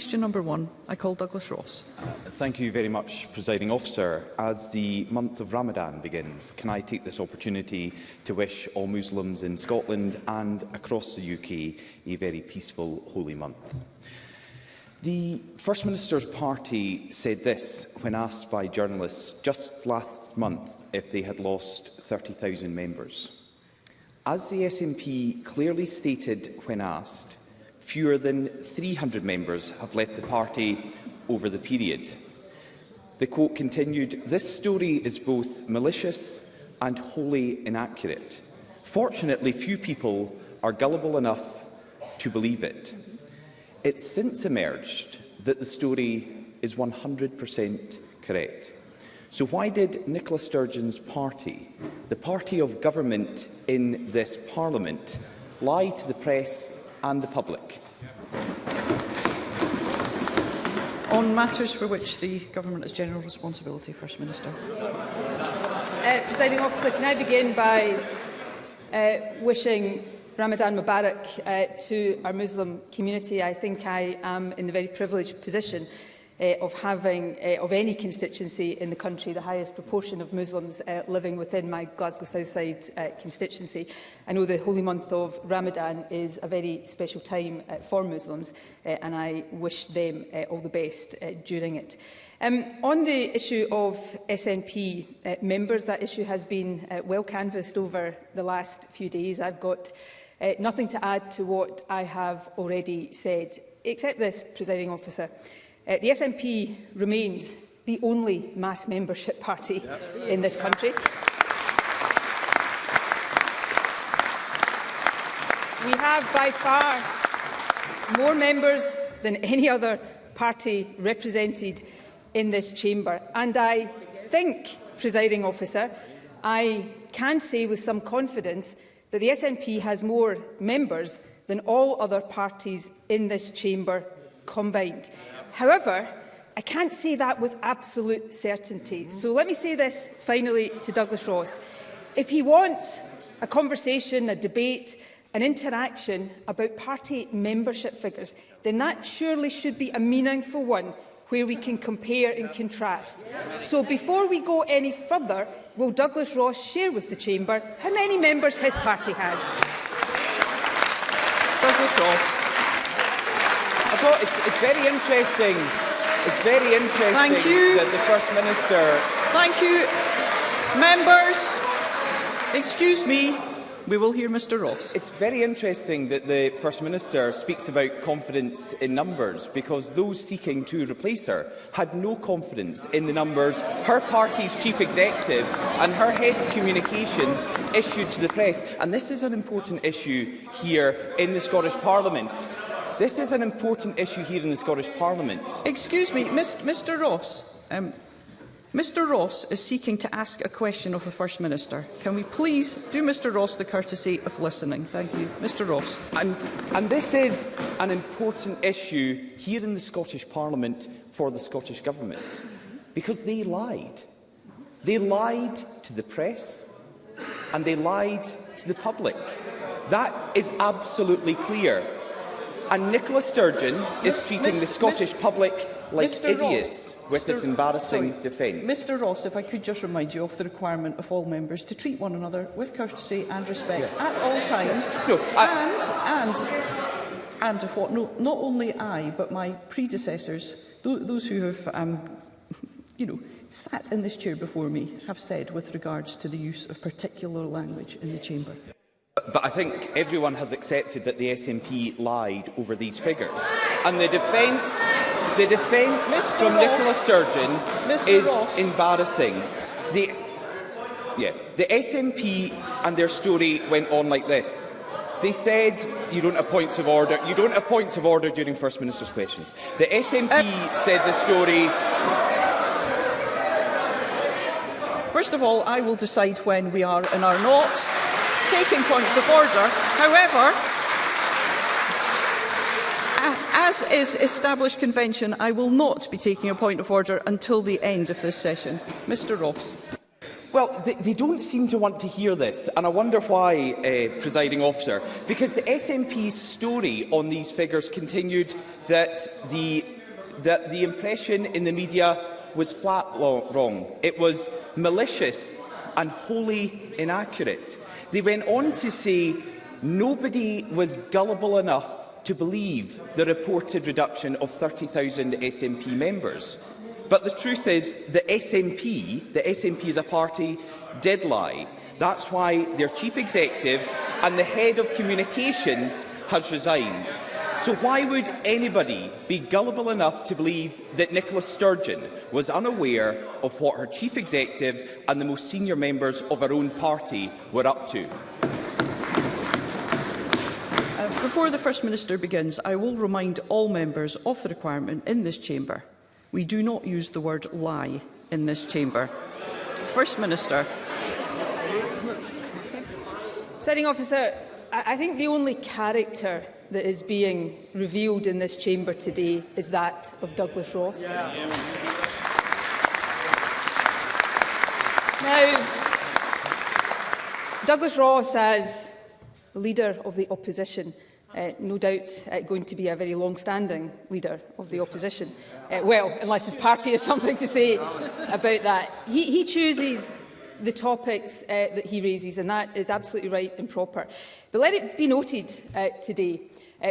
Question number 1. I call Douglas Ross. Thank you very much, Presiding Officer. As the month of Ramadan begins, can I take this opportunity to wish all Muslims in Scotland and across the UK a very peaceful, holy month? The First Minister's party said this when asked by journalists just last month if they had lost 30,000 members. As the SNP clearly stated when asked, fewer than 300 members have left the party over the period. The quote continued, "This story is both malicious and wholly inaccurate. Fortunately, few people are gullible enough to believe it." It's since emerged that the story is 100% correct. So why did Nicola Sturgeon's party, the party of government in this Parliament, lie to the press and the public? On matters for which the Government has general responsibility, First Minister. Presiding Officer, can I begin by wishing Ramadan Mubarak to our Muslim community. I think I am in the very privileged position of having, of any constituency in the country, the highest proportion of Muslims living within my Glasgow Southside constituency. I know the holy month of Ramadan is a very special time for Muslims, and I wish them all the best during it. On the issue of SNP members, that issue has been well canvassed over the last few days. I've got nothing to add to what I have already said, except this, Presiding Officer. The SNP remains the only mass membership party in this country. We have by far more members than any other party represented in this chamber. And I think, Presiding Officer, I can say with some confidence that the SNP has more members than all other parties in this chamber combined. However, I can't say that with absolute certainty. So let me say this finally to Douglas Ross. If he wants a conversation, a debate, an interaction about party membership figures, then that surely should be a meaningful one where we can compare and contrast. So before we go any further, will Douglas Ross share with the Chamber how many members his party has? Douglas Ross. I thought it's very interesting. It's very interesting Thank you. That the First Minister... Thank you. Members, excuse me. We will hear Mr Ross. It's very interesting that the First Minister speaks about confidence in numbers, because those seeking to replace her had no confidence in the numbers her party's chief executive and her head of communications issued to the press. And this is an important issue here in the Scottish Parliament. This is an important issue here in the Scottish Parliament. Excuse me, Mr Ross. Mr Ross is seeking to ask a question of the First Minister. Can we please do Mr Ross the courtesy of listening? Thank you. Mr Ross. And this is an important issue here in the Scottish Parliament for the Scottish Government, because they lied. They lied to the press and they lied to the public. That is absolutely clear. And Nicola Sturgeon is treating the Scottish public like idiots with this embarrassing defence. Mr Ross, if I could just remind you of the requirement of all members to treat one another with courtesy and respect at all times. No, and of what not only I, but my predecessors, those who have sat in this chair before me, have said with regards to the use of particular language in the chamber. But I think everyone has accepted that the SNP lied over these figures. And the defence from Nicola Sturgeon is embarrassing. The SNP and their story went on like this. They said you don't have points of order. You don't have points of order during First Minister's questions. The SNP said the story. First of all, I will decide when we are and are not taking points of order. However, as is established convention, I will not be taking a point of order until the end of this session. Mr Ross. Well, they don't seem to want to hear this, and I wonder why, presiding officer, because the SNP's story on these figures continued that the impression in the media was flat wrong. It was malicious and wholly inaccurate. They went on to say nobody was gullible enough to believe the reported reduction of 30,000 SNP members. But the truth is the SNP as a party did lie. That's why their chief executive and the head of communications has resigned. So why would anybody be gullible enough to believe that Nicola Sturgeon was unaware of what her chief executive and the most senior members of her own party were up to? Before the First Minister begins, I will remind all members of the requirement in this chamber. We do not use the word lie in this chamber. First Minister. Presiding officer, I think the only character that is being revealed in this chamber today is that of Douglas Ross. Now, Douglas Ross, as leader of the opposition, no doubt going to be a very long-standing leader of the opposition. Well, unless his party has something to say about that. He chooses the topics that he raises, and that is absolutely right and proper. But let it be noted today,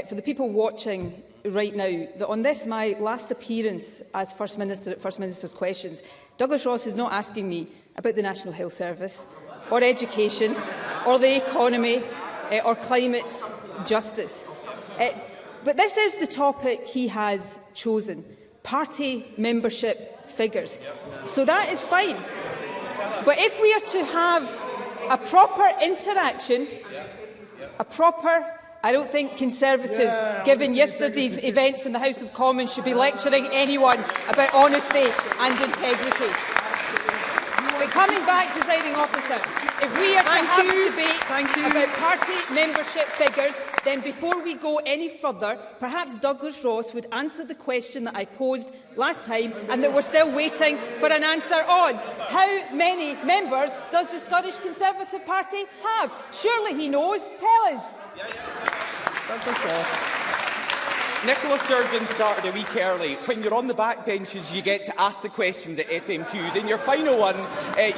for the people watching right now, that on this, my last appearance as First Minister at First Minister's Questions, Douglas Ross is not asking me about the National Health Service, or education, or the economy, or climate justice. But this is the topic he has chosen: party membership figures. So that is fine. But if we are to have a proper interaction, I don't think Conservatives, given yesterday's events in the House of Commons, should be lecturing anyone about honesty and integrity. But coming back, presiding officer, if we are to have a debate about party membership figures, then before we go any further, perhaps Douglas Ross would answer the question that I posed last time and that we're still waiting for an answer on. How many members does the Scottish Conservative Party have? Surely he knows. Tell us. Douglas Ross. Nicola Sturgeon started a week early. When you're on the backbenches, you get to ask the questions at FMQs. In your final one,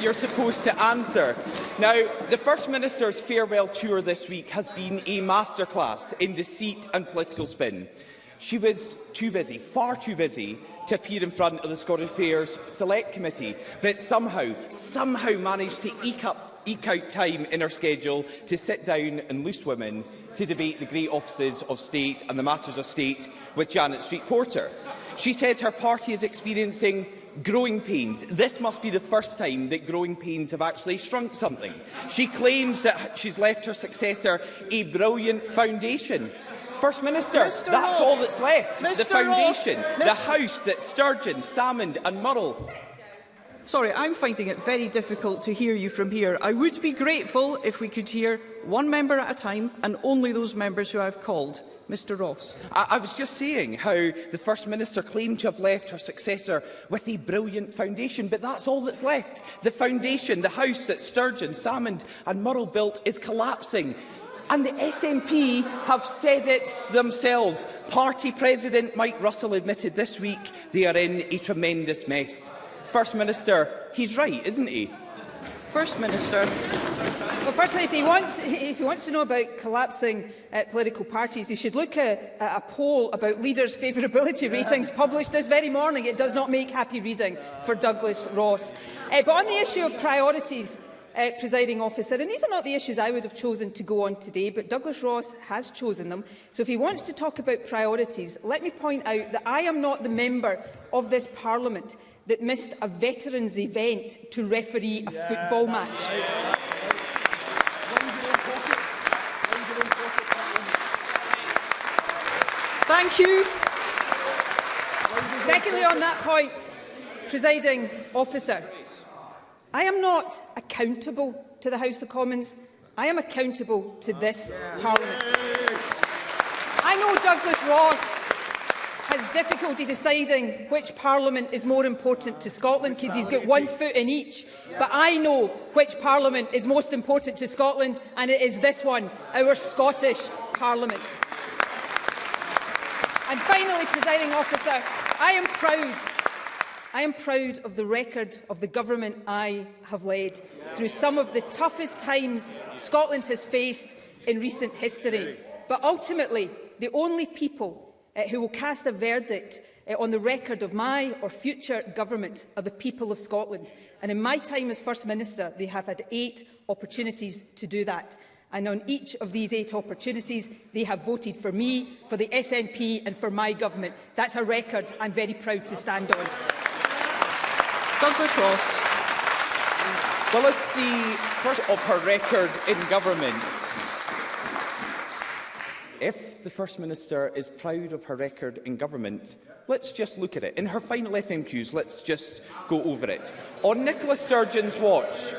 you're supposed to answer. Now, the First Minister's farewell tour this week has been a masterclass in deceit and political spin. She was too busy, far too busy, to appear in front of the Scottish Affairs Select Committee, but somehow managed to eke out time in her schedule to sit down and loose women to debate the great offices of state and the matters of state with Janet Street-Porter. She says her party is experiencing growing pains. This must be the first time that growing pains have actually shrunk something. She claims that she's left her successor a brilliant foundation. First Minister, that's all that's left. The foundation, the house that Sturgeon, Salmond and Murrell. Sorry, I'm finding it very difficult to hear you from here. I would be grateful if we could hear one member at a time and only those members who I've called. Mr Ross. I was just saying how the First Minister claimed to have left her successor with a brilliant foundation, but that's all that's left. The foundation, the house that Sturgeon, Salmond and Murrell built is collapsing. And the SNP have said it themselves. Party President Mike Russell admitted this week they are in a tremendous mess. First Minister, he's right, isn't he? First Minister. Well, firstly, if he wants to know about collapsing political parties, he should look at a poll about leaders' favourability ratings published this very morning. It does not make happy reading for Douglas Ross. But on the issue of priorities, presiding officer, and these are not the issues I would have chosen to go on today, but Douglas Ross has chosen them. So if he wants to talk about priorities, let me point out that I am not the member of this Parliament that missed a veterans' event to referee a football match. Thank you. Secondly, on that point, presiding officer, I am not accountable to the House of Commons. I am accountable to this Parliament. I know Douglas Ross has difficulty deciding which Parliament is more important to Scotland because he's got one foot in each. But I know which Parliament is most important to Scotland, and it is this one, our Scottish Parliament. And finally, Presiding Officer, I am proud of the record of the government I have led through some of the toughest times Scotland has faced in recent history. But ultimately, the only people who will cast a verdict on the record of my or future government are the people of Scotland. And in my time as First Minister, they have had 8 opportunities to do that. And on each of these 8 opportunities, they have voted for me, for the SNP and for my government. That's a record I'm very proud to stand on. Douglas Ross. Well, it's the first of her record in government. If the First Minister is proud of her record in government, let's just look at it. In her final FMQs, let's just go over it. On Nicola Sturgeon's watch...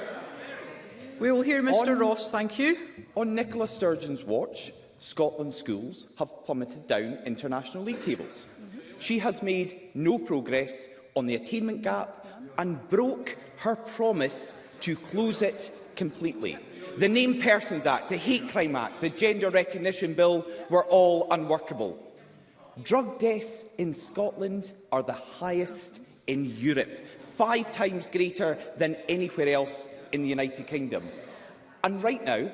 We will hear Mr Ross, thank you. On Nicola Sturgeon's watch, Scotland's schools have plummeted down international league tables. She has made no progress on the attainment gap and broke her promise to close it completely. The Named Persons Act, the Hate Crime Act, the Gender Recognition Bill were all unworkable. Drug deaths in Scotland are the highest in Europe, 5 times greater than anywhere else in the United Kingdom. And right now,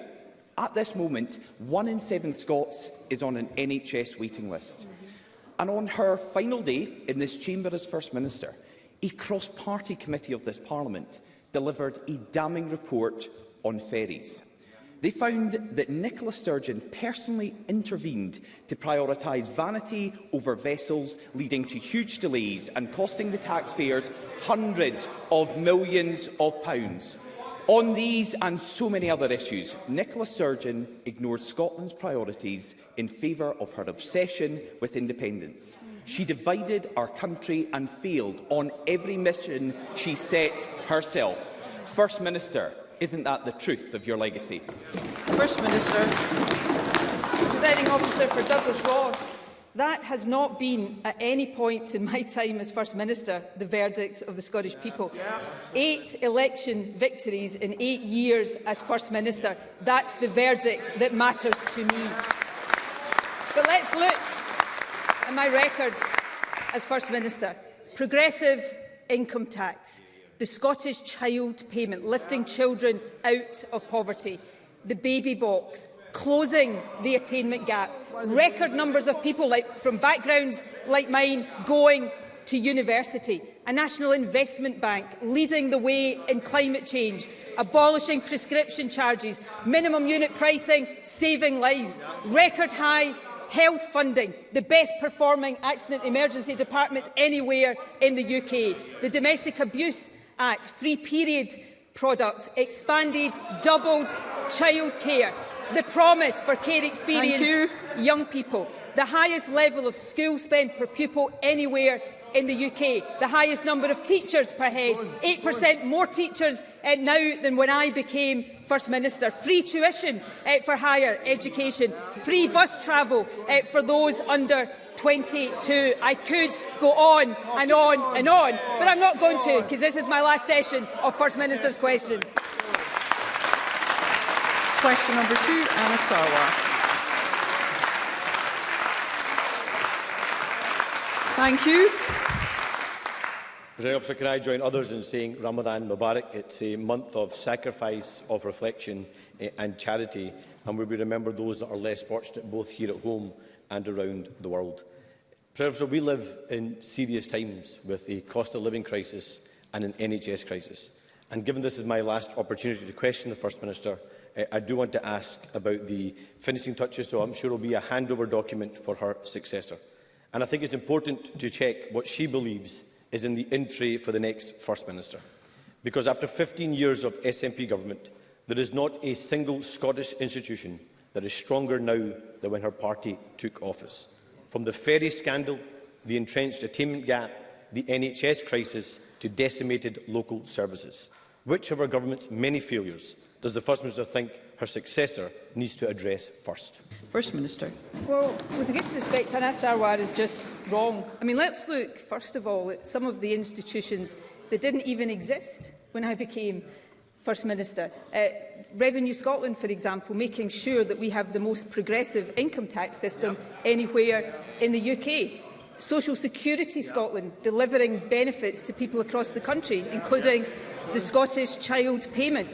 at this moment, 1 in 7 Scots is on an NHS waiting list. And on her final day in this chamber as First Minister, a cross-party committee of this Parliament delivered a damning report on ferries. They found that Nicola Sturgeon personally intervened to prioritise vanity over vessels, leading to huge delays and costing the taxpayers hundreds of millions of pounds. On these and so many other issues, Nicola Sturgeon ignored Scotland's priorities in favour of her obsession with independence. She divided our country and failed on every mission she set herself. First Minister, isn't that the truth of your legacy? First Minister. Presiding Officer, for Douglas Ross, that has not been at any point in my time as First Minister the verdict of the Scottish people. 8 election victories in 8 years as First Minister, that's the verdict that matters to me. But let's look at my record as First Minister. Progressive income tax, the Scottish Child Payment, lifting children out of poverty, the baby box, closing the attainment gap, record numbers of people from backgrounds like mine going to university, a national investment bank leading the way in climate change, abolishing prescription charges, minimum unit pricing, saving lives, record high health funding, the best performing accident emergency departments anywhere in the UK, the Domestic Abuse Act, free period products, expanded, doubled childcare, the promise for care experienced young people, the highest level of school spend per pupil anywhere in the UK, the highest number of teachers per head, 8% more teachers now than when I became First Minister, free tuition for higher education, free bus travel for those under 22. I could go on and on and on, but I'm not going to, because this is my last session of First Minister's questions. Question number 2, Anna Sarwar. Thank you. Presiding Officer, can I join others in saying Ramadan Mubarak? It's a month of sacrifice, of reflection and charity, and we will remember those that are less fortunate both here at home and around the world. Presiding Officer, we live in serious times with a cost of living crisis and an NHS crisis. And given this is my last opportunity to question the First Minister, I do want to ask about the finishing touches, so I'm sure it will be a handover document for her successor. And I think it's important to check what she believes is in the in-tray for the next First Minister. Because after 15 years of SNP government, there is not a single Scottish institution that is stronger now than when her party took office. From the ferry scandal, the entrenched attainment gap, the NHS crisis, to decimated local services. Which of our government's many failures does the First Minister think her successor needs to address first? First Minister. Well, with the greatest respect, Anna Sarwar is just wrong. I mean, let's look, first of all, at some of the institutions that didn't even exist when I became First Minister. Revenue Scotland, for example, making sure that we have the most progressive income tax system anywhere in the UK. Social Security Scotland, delivering benefits to people across the country, including the Scottish Child Payment.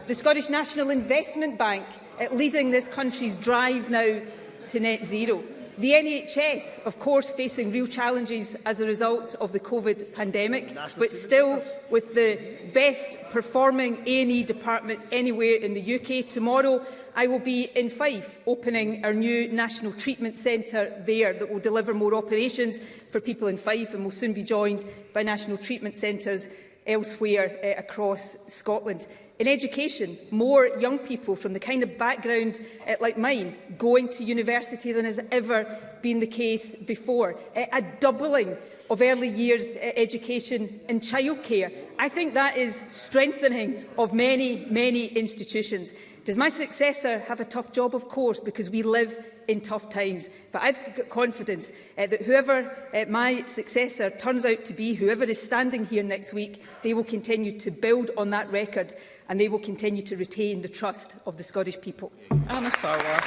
The Scottish National Investment Bank, leading this country's drive now to net zero. The NHS, of course, facing real challenges as a result of the COVID pandemic, but still with the best performing A&E departments anywhere in the UK. Tomorrow, I will be in Fife, opening our new National Treatment Centre there that will deliver more operations for people in Fife, and will soon be joined by national treatment centres elsewhere across Scotland. In education, more young people from the kind of background like mine going to university than has ever been the case before. A doubling of early years education and childcare. I think that is strengthening of many, many institutions. Does my successor have a tough job? Of course, because we live in tough times. But I've got confidence that whoever my successor turns out to be, whoever is standing here next week, they will continue to build on that record and they will continue to retain the trust of the Scottish people. Anna Sarwar.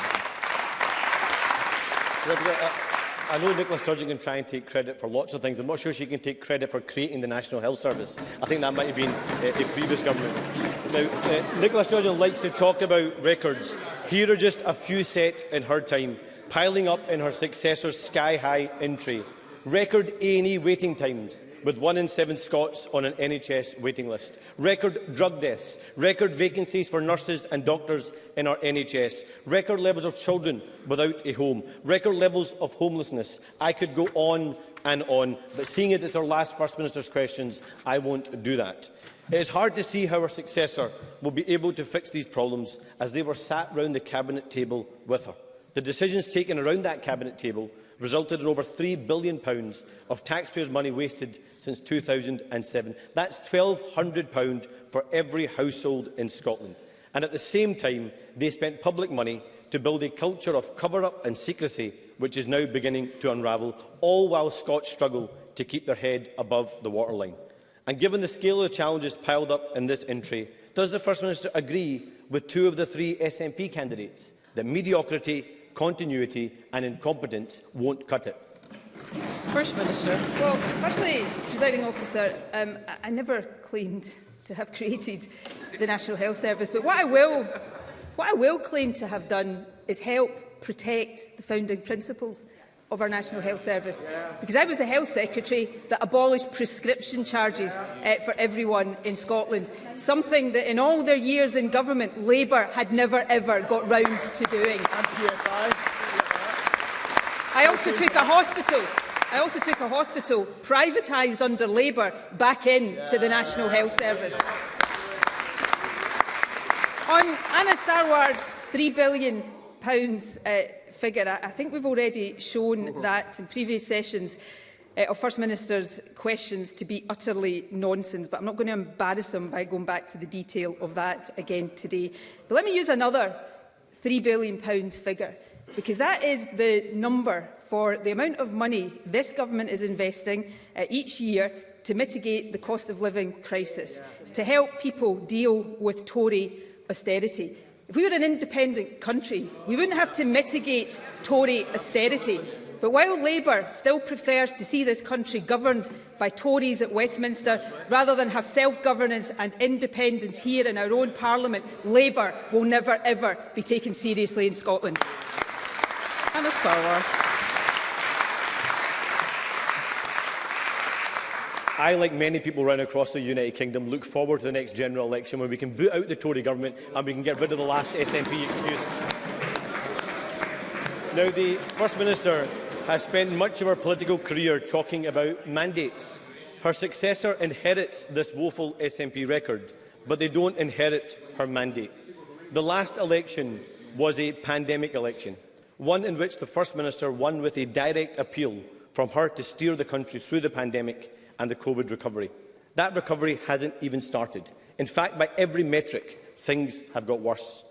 I know Nicola Sturgeon can try and take credit for lots of things. I'm not sure she can take credit for creating the National Health Service. I think that might have been a previous government. Now, Nicola Sturgeon likes to talk about records. Here are just a few set in her time, piling up in her successor's sky-high entry. Record A&E waiting times, with 1 in 7 Scots on an NHS waiting list. Record drug deaths. Record vacancies for nurses and doctors in our NHS. Record levels of children without a home. Record levels of homelessness. I could go on and on, but seeing as it's our last First Minister's questions, I won't do that. It is hard to see how her successor will be able to fix these problems, as they were sat round the Cabinet table with her. The decisions taken around that Cabinet table resulted in over £3 billion of taxpayers' money wasted since 2007. That's £1,200 for every household in Scotland. And at the same time, they spent public money to build a culture of cover-up and secrecy, which is now beginning to unravel, all while Scots struggle to keep their head above the waterline. And given the scale of the challenges piled up in this entry, does the First Minister agree with 2 of the 3 SNP candidates that mediocrity, continuity and incompetence won't cut it? First Minister. Well, firstly, Presiding Officer, I never claimed to have created the National Health Service, but what I will claim to have done is help protect the founding principles of our National Health Service, because I was the Health Secretary that abolished prescription charges for everyone in Scotland, something that in all their years in government Labour had never ever got round to doing. I also took a hospital privatised under Labour back into the National Health Service. On Anna Sarwar's £3 billion figure, I think we've already shown that in previous sessions of First Minister's questions to be utterly nonsense, but I'm not going to embarrass him by going back to the detail of that again today. But let me use another £3 billion figure, because that is the number for the amount of money this government is investing each year to mitigate the cost of living crisis, to help people deal with Tory austerity. If we were an independent country, we wouldn't have to mitigate Tory austerity. But while Labour still prefers to see this country governed by Tories at Westminster, rather than have self-governance and independence here in our own Parliament, Labour will never ever be taken seriously in Scotland. Anna Sarwar. I, like many people right across the United Kingdom, look forward to the next general election when we can boot out the Tory government and we can get rid of the last SNP excuse. Now, the First Minister has spent much of her political career talking about mandates. Her successor inherits this woeful SNP record, but they don't inherit her mandate. The last election was a pandemic election, one in which the First Minister won with a direct appeal from her to steer the country through the pandemic and the COVID recovery. That recovery hasn't even started. In fact, by every metric, things have got worse.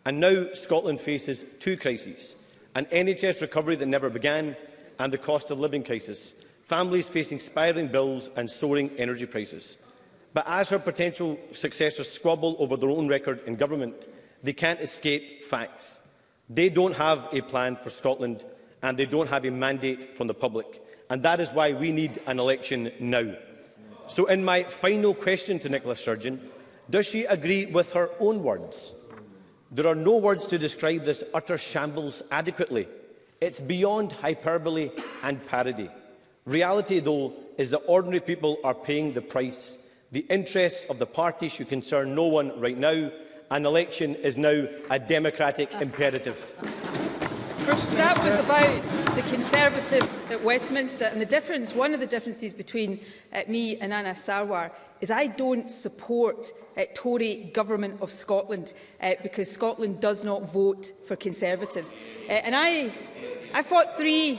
And now Scotland faces two crises: an NHS recovery that never began and the cost of living crisis, families facing spiralling bills and soaring energy prices. But as her potential successors squabble over their own record in government, they can't escape facts. They don't have a plan for Scotland and they don't have a mandate from the public. And that is why we need an election now. So in my final question to Nicola Sturgeon, does she agree with her own words? There are no words to describe this utter shambles adequately. It's beyond hyperbole and parody. Reality, though, is that ordinary people are paying the price. The interests of the party should concern no one right now. An election is now a democratic imperative. That was about the Conservatives at Westminster, and the difference, one of the differences between me and Anna Sarwar is I don't support Tory government of Scotland because Scotland does not vote for Conservatives. And I fought three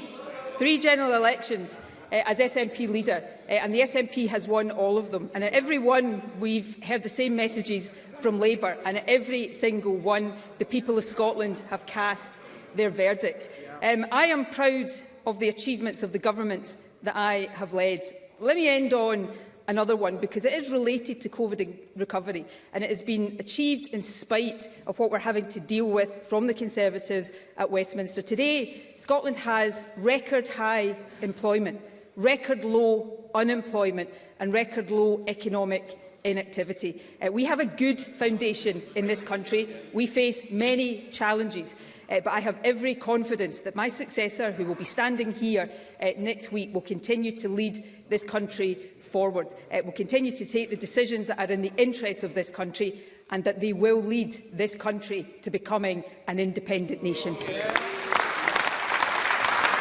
general elections as SNP leader, and the SNP has won all of them. And at every one, we've heard the same messages from Labour, and at every single one, the people of Scotland have cast their verdict. I am proud of the achievements of the governments that I have led. Let me end on another one, because it is related to COVID recovery, and it has been achieved in spite of what we're having to deal with from the Conservatives at Westminster. Today, Scotland has record high employment, record low unemployment and record low economic inactivity. We have a good foundation in this country. We face many challenges. But I have every confidence that my successor, who will be standing here next week, will continue to lead this country forward, will continue to take the decisions that are in the interests of this country, and that they will lead this country to becoming an independent nation.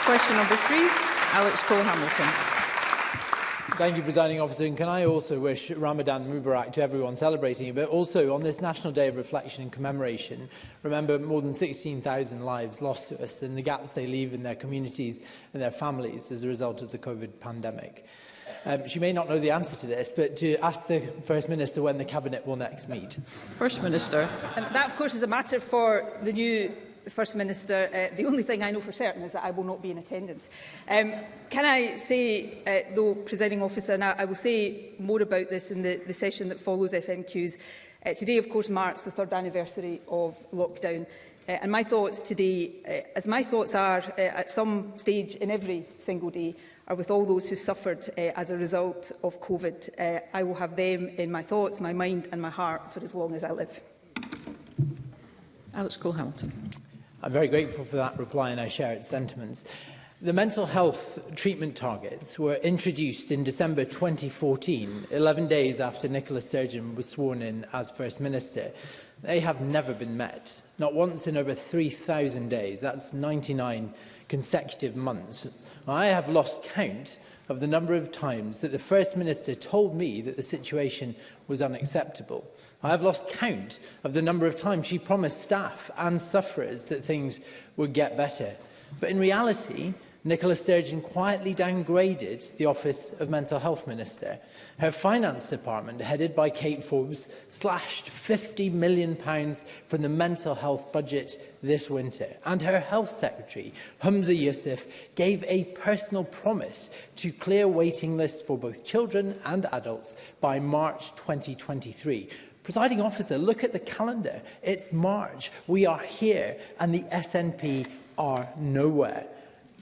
Question number 3, Alex Cole-Hamilton. Thank you, Presiding Officer. And can I also wish Ramadan Mubarak to everyone celebrating it, but also on this National Day of Reflection and Commemoration, remember more than 16,000 lives lost to us and the gaps they leave in their communities and their families as a result of the COVID pandemic. She may not know the answer to this, but to ask the First Minister when the Cabinet will next meet. First Minister. And that, of course, is a matter for the new First Minister. The only thing I know for certain is that I will not be in attendance. Can I say, though, Presiding Officer, and I will say more about this in the session that follows FMQs, today, of course, marks the 3rd anniversary of lockdown. And my thoughts today, as my thoughts are at some stage in every single day, are with all those who suffered as a result of COVID. I will have them in my thoughts, my mind and my heart for as long as I live. Alex Cole-Hamilton. I'm very grateful for that reply, and I share its sentiments. The mental health treatment targets were introduced in December 2014, 11 days after Nicola Sturgeon was sworn in as First Minister. They have never been met, not once in over 3,000 days. That's 99 consecutive months. I have lost count of the number of times that the First Minister told me that the situation was unacceptable. I have lost count of the number of times she promised staff and sufferers that things would get better. But in reality, Nicola Sturgeon quietly downgraded the Office of Mental Health Minister. Her Finance Department, headed by Kate Forbes, slashed £50 million from the mental health budget this winter. And her Health Secretary, Humza Yousaf, gave a personal promise to clear waiting lists for both children and adults by March 2023. Presiding Officer, look at the calendar. It's March. We are here, and the SNP are nowhere.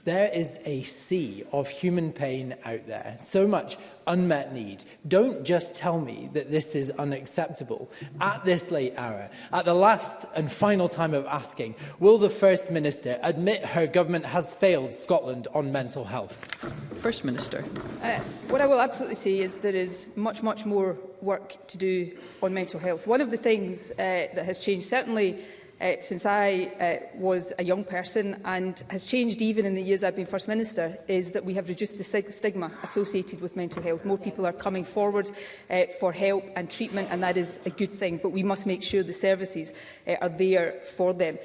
There is a sea of human pain out there, so much unmet need. Don't just tell me that this is unacceptable. At this late hour, at the last and final time of asking, will the First Minister admit her government has failed Scotland on mental health? First Minister. What I will absolutely say is there is much more work to do on mental health. One of the things that has changed, certainly since I was a young person, and has changed even in the years I've been First Minister, is that we have reduced the stigma associated with mental health. More people are coming forward for help and treatment, and that is a good thing, but we must make sure the services are there for them.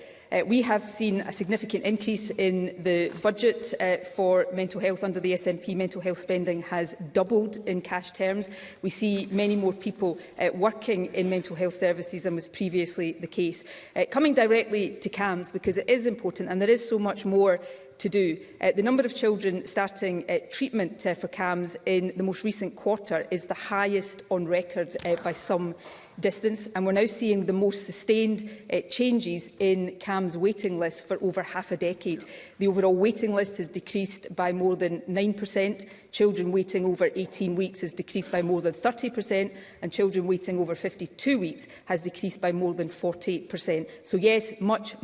We have seen a significant increase in the budget for mental health under the SNP. Mental health spending has doubled in cash terms. We see many more people working in mental health services than was previously the case. Coming directly to CAMHS, because it is important and there is so much more to do. The number of children starting treatment for CAMHS in the most recent quarter is the highest on record by some distance, and we're now seeing the most sustained changes in CAMHS waiting lists for over half a decade. The overall waiting list has decreased by more than 9%, children waiting over 18 weeks has decreased by more than 30%, and children waiting over 52 weeks has decreased by more than 48%. So yes, much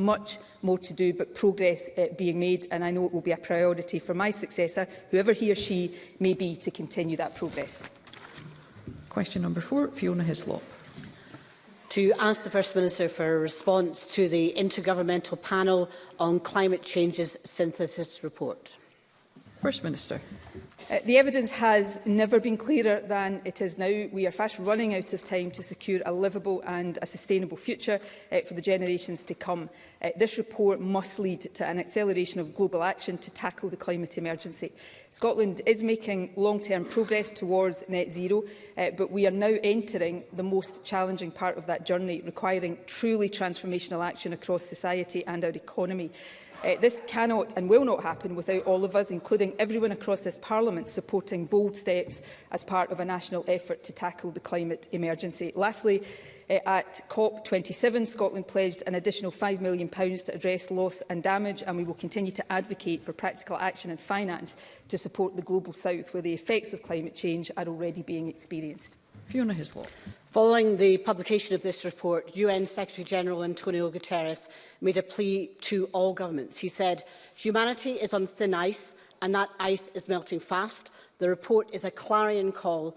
more to do, but progress being made, and I know it will be a priority for my successor, whoever he or she may be, to continue that progress. Question number 4, Fiona Hislop. To ask the First Minister for a response to the Intergovernmental Panel on Climate Change's synthesis report. First Minister. The evidence has never been clearer than it is now. We are fast running out of time to secure a livable and a sustainable future for the generations to come. This report must lead to an acceleration of global action to tackle the climate emergency. Scotland is making long-term progress towards net zero, but we are now entering the most challenging part of that journey, requiring truly transformational action across society and our economy. This cannot and will not happen without all of us, including everyone across this Parliament, supporting bold steps as part of a national effort to tackle the climate emergency. Lastly, at COP27, Scotland pledged an additional £5 million to address loss and damage, and we will continue to advocate for practical action and finance to support the Global South, where the effects of climate change are already being experienced. Fiona Hislop. Following the publication of this report, UN Secretary-General Antonio Guterres made a plea to all governments. He said, "Humanity is on thin ice, and that ice is melting fast. The report is a clarion call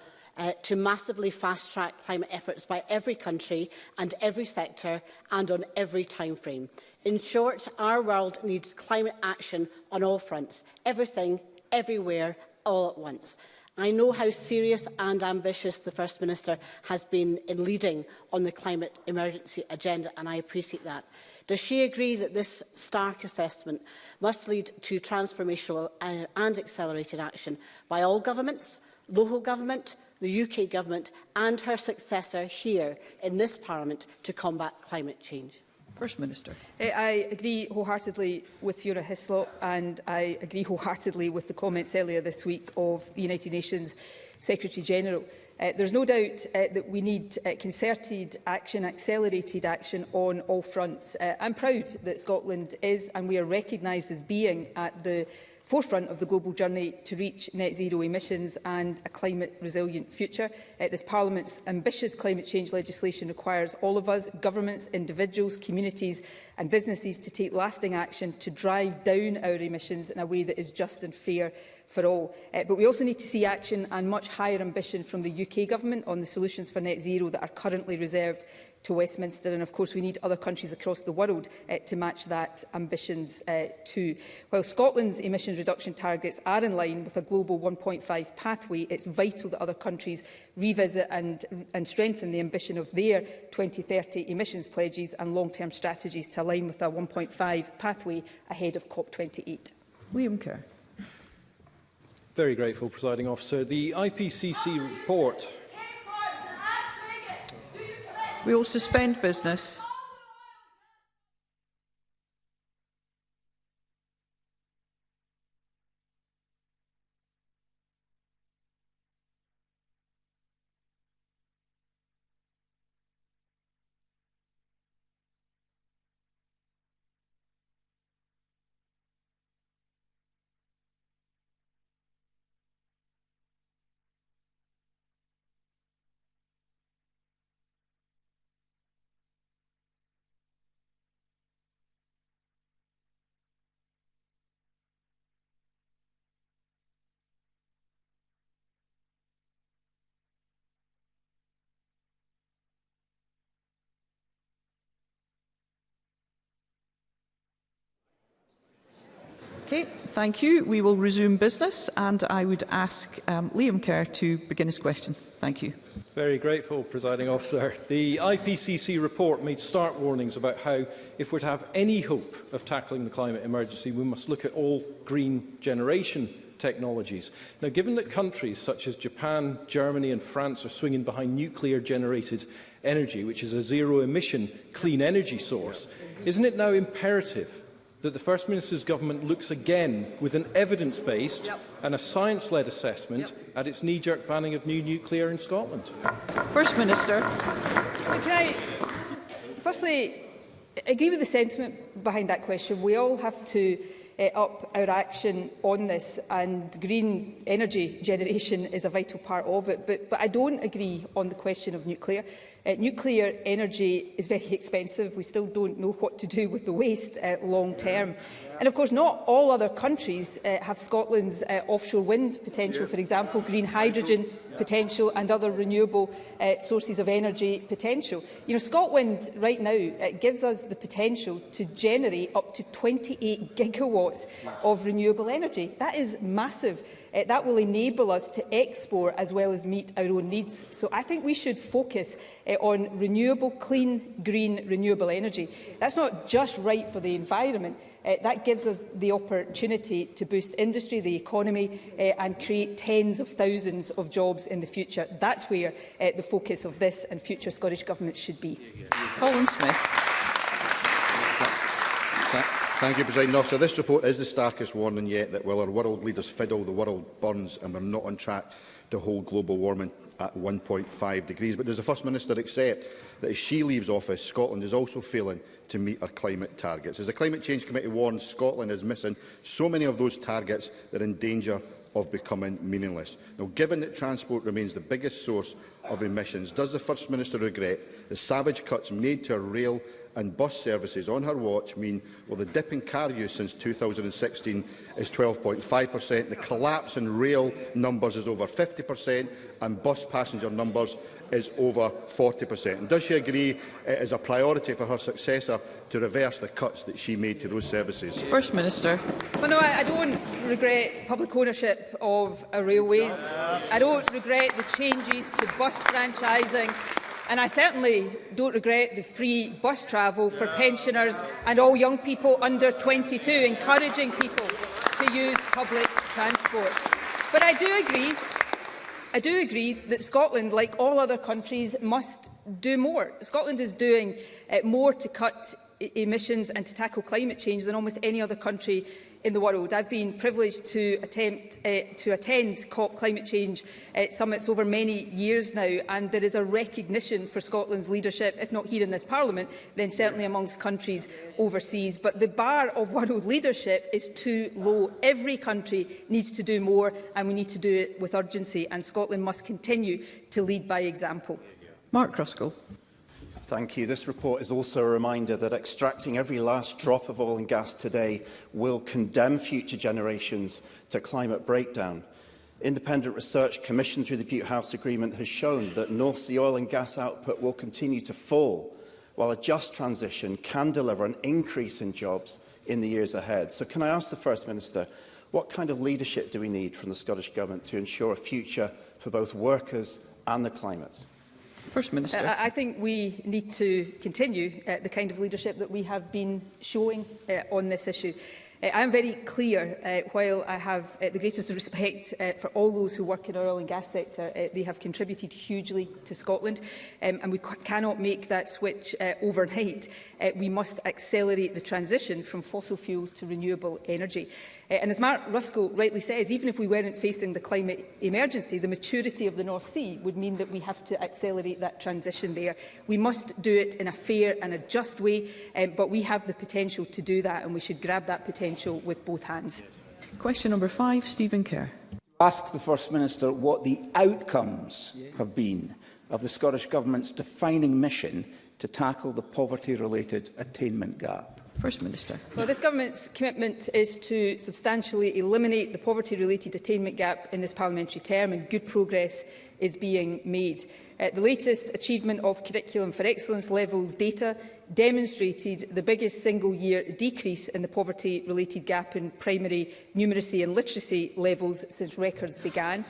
to massively fast-track climate efforts by every country and every sector and on every timeframe. In short, our world needs climate action on all fronts, everything, everywhere, all at once." I know how serious and ambitious the First Minister has been in leading on the climate emergency agenda, and I appreciate that. Does she agree that this stark assessment must lead to transformational and accelerated action by all governments, local government, the UK Government and her successor here in this Parliament to combat climate change? First Minister. I agree wholeheartedly with Fiona Hislop, and I agree wholeheartedly with the comments earlier this week of the United Nations Secretary-General. There's no doubt that we need concerted action, accelerated action on all fronts. I'm proud that Scotland is, and we are recognised as being, at the forefront of the global journey to reach net zero emissions and a climate resilient future. This Parliament's ambitious climate change legislation requires all of us, governments, individuals, communities and businesses, to take lasting action to drive down our emissions in a way that is just and fair for all. But we also need to see action and much higher ambition from the UK Government on the solutions for net zero that are currently reserved to Westminster, and of course we need other countries across the world to match that ambitions too. While Scotland's emissions reduction targets are in line with a global 1.5 pathway, it's vital that other countries revisit and strengthen the ambition of their 2030 emissions pledges and long-term strategies to align with a 1.5 pathway ahead of COP28. Liam Kerr. Very grateful, Presiding Officer. The IPCC report. We will suspend business. Okay, thank you. We will resume business, and I would ask Liam Kerr to begin his question. Thank you. Very grateful, Presiding Officer. The IPCC report made stark warnings about how, if we're to have any hope of tackling the climate emergency, we must look at all green generation technologies. Now, given that countries such as Japan, Germany and France are swinging behind nuclear-generated energy, which is a zero-emission clean energy source, isn't it now imperative that the First Minister's government looks again with an evidence-based and a science-led assessment at its knee-jerk banning of new nuclear in Scotland? First Minister. Can I firstly agree with the sentiment behind that question? We all have to up our action on this, and green energy generation is a vital part of it. But I don't agree on the question of nuclear. Nuclear energy is very expensive. We still don't know what to do with the waste long term. And of course, not all other countries have Scotland's offshore wind potential, for example, green hydrogen potential and other renewable sources of energy potential. You know, ScotWind right now gives us the potential to generate up to 28 gigawatts of renewable energy. That is massive. That will enable us to export as well as meet our own needs. So I think we should focus on renewable, clean, green, renewable energy. That's not just right for the environment. That gives us the opportunity to boost industry, the economy, and create tens of thousands of jobs in the future. That's where the focus of this and future Scottish Government should be. Colin Smith. Thank you, Presiding Officer. This report is the starkest warning yet that while our world leaders fiddle, the world burns, and we're not on track to hold global warming at 1.5 degrees. But does the First Minister accept that as she leaves office, Scotland is also failing to meet our climate targets? As the Climate Change Committee warns, Scotland is missing so many of those targets that are in danger of becoming meaningless. Now, given that transport remains the biggest source of emissions, does the First Minister regret the savage cuts made to our rail and bus services on her watch mean, well, the dip in car use since 2016 is 12.5%, the collapse in rail numbers is over 50%, and bus passenger numbers is over 40%. And does she agree it is a priority for her successor to reverse the cuts that she made to those services? First Minister. Well, no, I don't regret public ownership of our railways. I don't regret the changes to bus franchising. And I certainly don't regret the free bus travel for pensioners and all young people under 22, encouraging people to use public transport. But I do agree that Scotland, like all other countries, must do more. Scotland is doing more to cut emissions and to tackle climate change than almost any other country in the world. I've been privileged to attend COP climate change summits over many years now, and there is a recognition for Scotland's leadership, if not here in this Parliament, then certainly amongst countries overseas. But the bar of world leadership is too low. Every country needs to do more, and we need to do it with urgency, and Scotland must continue to lead by example. Mark Ruskell. Thank you. This report is also a reminder that extracting every last drop of oil and gas today will condemn future generations to climate breakdown. Independent research commissioned through the Butte House Agreement has shown that North Sea oil and gas output will continue to fall, while a just transition can deliver an increase in jobs in the years ahead. So can I ask the First Minister, what kind of leadership do we need from the Scottish Government to ensure a future for both workers and the climate? First Minister. I think we need to continue the kind of leadership that we have been showing on this issue. I am very clear, while I have the greatest respect for all those who work in our oil and gas sector, they have contributed hugely to Scotland, and we cannot make that switch overnight. We must accelerate the transition from fossil fuels to renewable energy. And as Mark Ruskell rightly says, even if we weren't facing the climate emergency, the maturity of the North Sea would mean that we have to accelerate that transition there. We must do it in a fair and a just way, but we have the potential to do that, and we should grab that potential with both hands. Question number 5, Stephen Kerr. Ask the First Minister what the outcomes have been of the Scottish Government's defining mission to tackle the poverty-related attainment gap. First Minister. Well, this Government's commitment is to substantially eliminate the poverty-related attainment gap in this parliamentary term, and good progress is being made. The latest Achievement of Curriculum for Excellence levels data demonstrated the biggest single-year decrease in the poverty-related gap in primary numeracy and literacy levels since records began.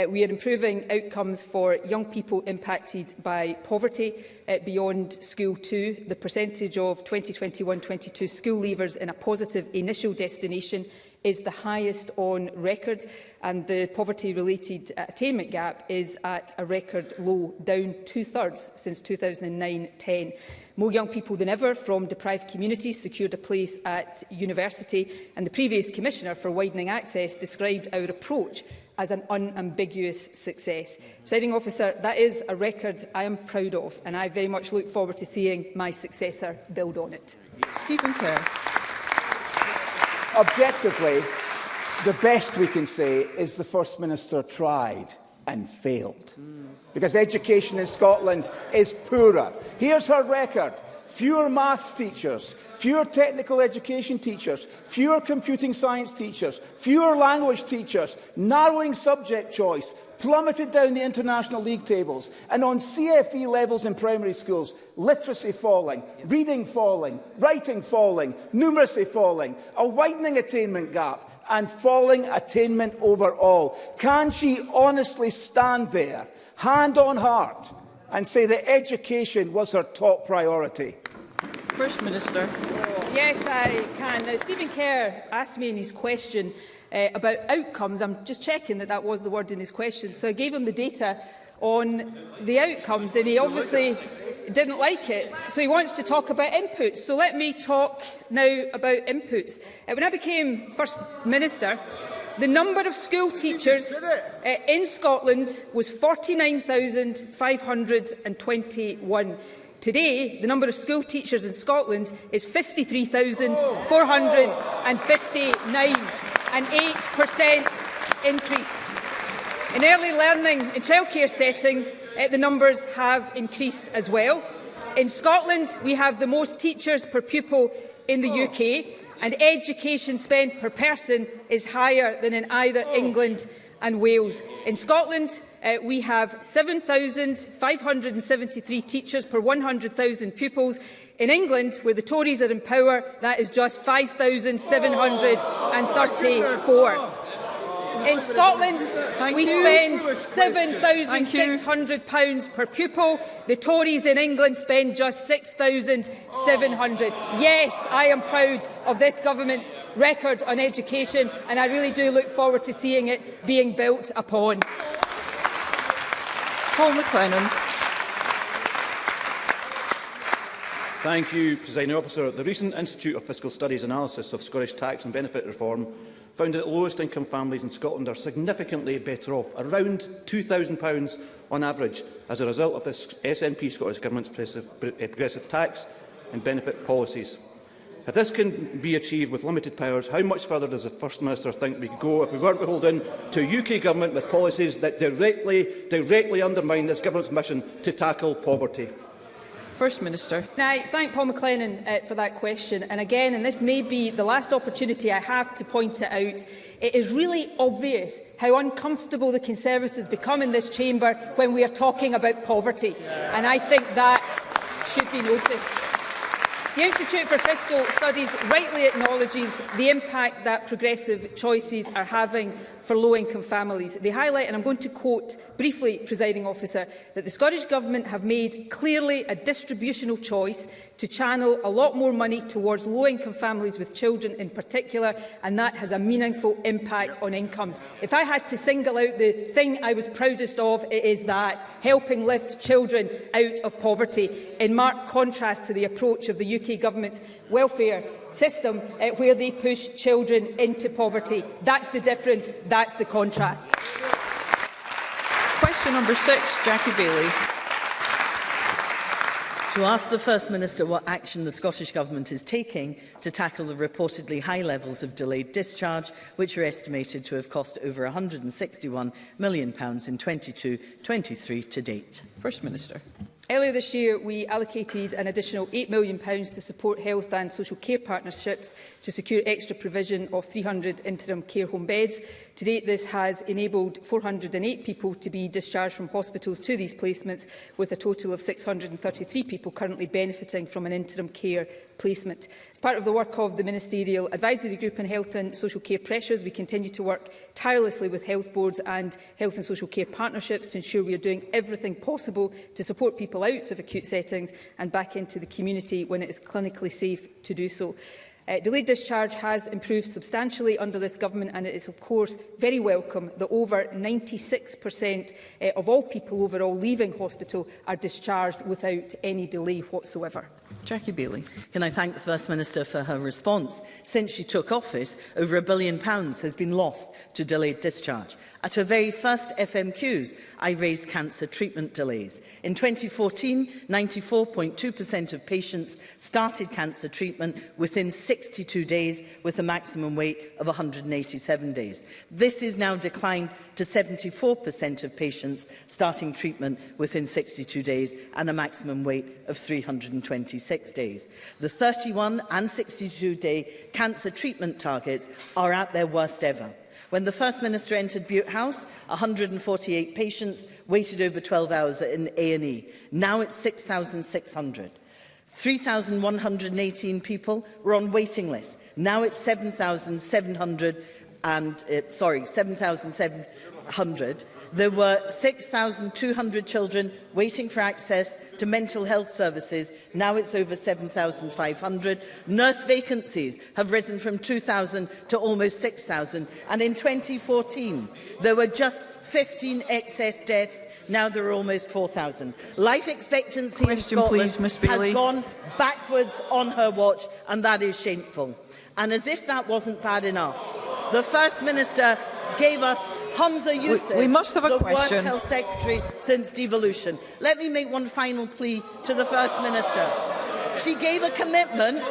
We are improving outcomes for young people impacted by poverty beyond school too. The percentage of 2021-22 school leavers in a positive initial destination is the highest on record, and the poverty-related attainment gap is at a record low, down 2/3 since 2009-10. More young people than ever from deprived communities secured a place at university, and the previous Commissioner for Widening Access described our approach as an unambiguous success. Presiding Officer, that is a record I am proud of, and I very much look forward to seeing my successor build on it. Stephen Kerr. Objectively, the best we can say is the First Minister tried and failed. Because education in Scotland is poorer. Here's her record. Fewer maths teachers, fewer technical education teachers, fewer computing science teachers, fewer language teachers, narrowing subject choice, plummeted down the international league tables, and on CFE levels in primary schools, literacy falling, reading falling, writing falling, numeracy falling, a widening attainment gap, and falling attainment overall. Can she honestly stand there, hand on heart, and say that education was her top priority? First Minister. Yes, I can. Now, Stephen Kerr asked me in his question about outcomes. I'm just checking that that was the word in his question. So I gave him the data on the outcomes, and he obviously didn't like it. So he wants to talk about inputs. So let me talk now about inputs. When I became First Minister, the number of school teachers in Scotland was 49,521. Today, the number of school teachers in Scotland is 53,459, an 8% increase. In early learning and childcare settings, the numbers have increased as well. In Scotland, we have the most teachers per pupil in the UK, and education spend per person is higher than in either England and Wales. In Scotland, we have 7,573 teachers per 100,000 pupils. In England, where the Tories are in power, that is just 5,734. In Scotland, we spend £7,600 per pupil. The Tories in England spend just £6,700. Yes, I am proud of this government's record on education, and I really do look forward to seeing it being built upon. Paul McLennan. Thank you, Presiding Officer. The recent Institute of Fiscal Studies analysis of Scottish tax and benefit reform found that lowest income families in Scotland are significantly better off, around £2,000 on average, as a result of this SNP Scottish Government's progressive tax and benefit policies. If this can be achieved with limited powers, how much further does the First Minister think we could go if we weren't beholden to a UK Government with policies that directly undermine this Government's mission to tackle poverty? First Minister. Now, I thank Paul McLennan for that question. And again, and this may be the last opportunity I have to point it out, it is really obvious how uncomfortable the Conservatives become in this chamber when we are talking about poverty. And I think that should be noticed. The Institute for Fiscal Studies rightly acknowledges the impact that progressive choices are having for low-income families. They highlight, and I'm going to quote briefly, Presiding Officer, that the Scottish Government have made clearly a distributional choice to channel a lot more money towards low-income families with children in particular, and that has a meaningful impact on incomes. If I had to single out the thing I was proudest of, it is that, helping lift children out of poverty, in marked contrast to the approach of the UK Government's welfare system, where they push children into poverty. That's the difference, that's the contrast. Question number 6, Jackie Baillie. To ask the First Minister what action the Scottish Government is taking to tackle the reportedly high levels of delayed discharge, which are estimated to have cost over £161 million in 22-23 to date. First Minister. Earlier this year, we allocated an additional £8 million to support health and social care partnerships to secure extra provision of 300 interim care home beds. To date, this has enabled 408 people to be discharged from hospitals to these placements, with a total of 633 people currently benefiting from an interim care placement. As part of the work of the Ministerial Advisory Group on Health and Social Care Pressures, we continue to work tirelessly with health boards and health and social care partnerships to ensure we are doing everything possible to support people out of acute settings and back into the community when it is clinically safe to do so. Delayed discharge has improved substantially under this government, and it is of course very welcome that over 96% of all people overall leaving hospital are discharged without any delay whatsoever. Jackie Baillie. Can I thank the First Minister for her response? Since she took office, over £1 billion has been lost to delayed discharge. At her very first FMQs, I raised cancer treatment delays. In 2014, 94.2% of patients started cancer treatment within 62 days, with a maximum wait of 187 days. This is now declined to 74% of patients starting treatment within 62 days and a maximum wait of 326 days. The 31 and 62-day cancer treatment targets are at their worst ever. When the First Minister entered Bute House, 148 patients waited over 12 hours in A&E. Now it's 6,600. 3,118 people were on waiting lists. Now it's 7,700. There were 6,200 children waiting for access to mental health services. Now it's over 7,500. Nurse vacancies have risen from 2,000 to almost 6,000. And in 2014, there were just 15 excess deaths. Now there are almost 4,000. Life expectancy in Scotland has gone backwards on her watch, and that is shameful. And as if that wasn't bad enough, the First Minister gave us Hamza Youssef, we must have a the question. worst health secretary since devolution. Let me make one final plea to the First Minister. She gave a commitment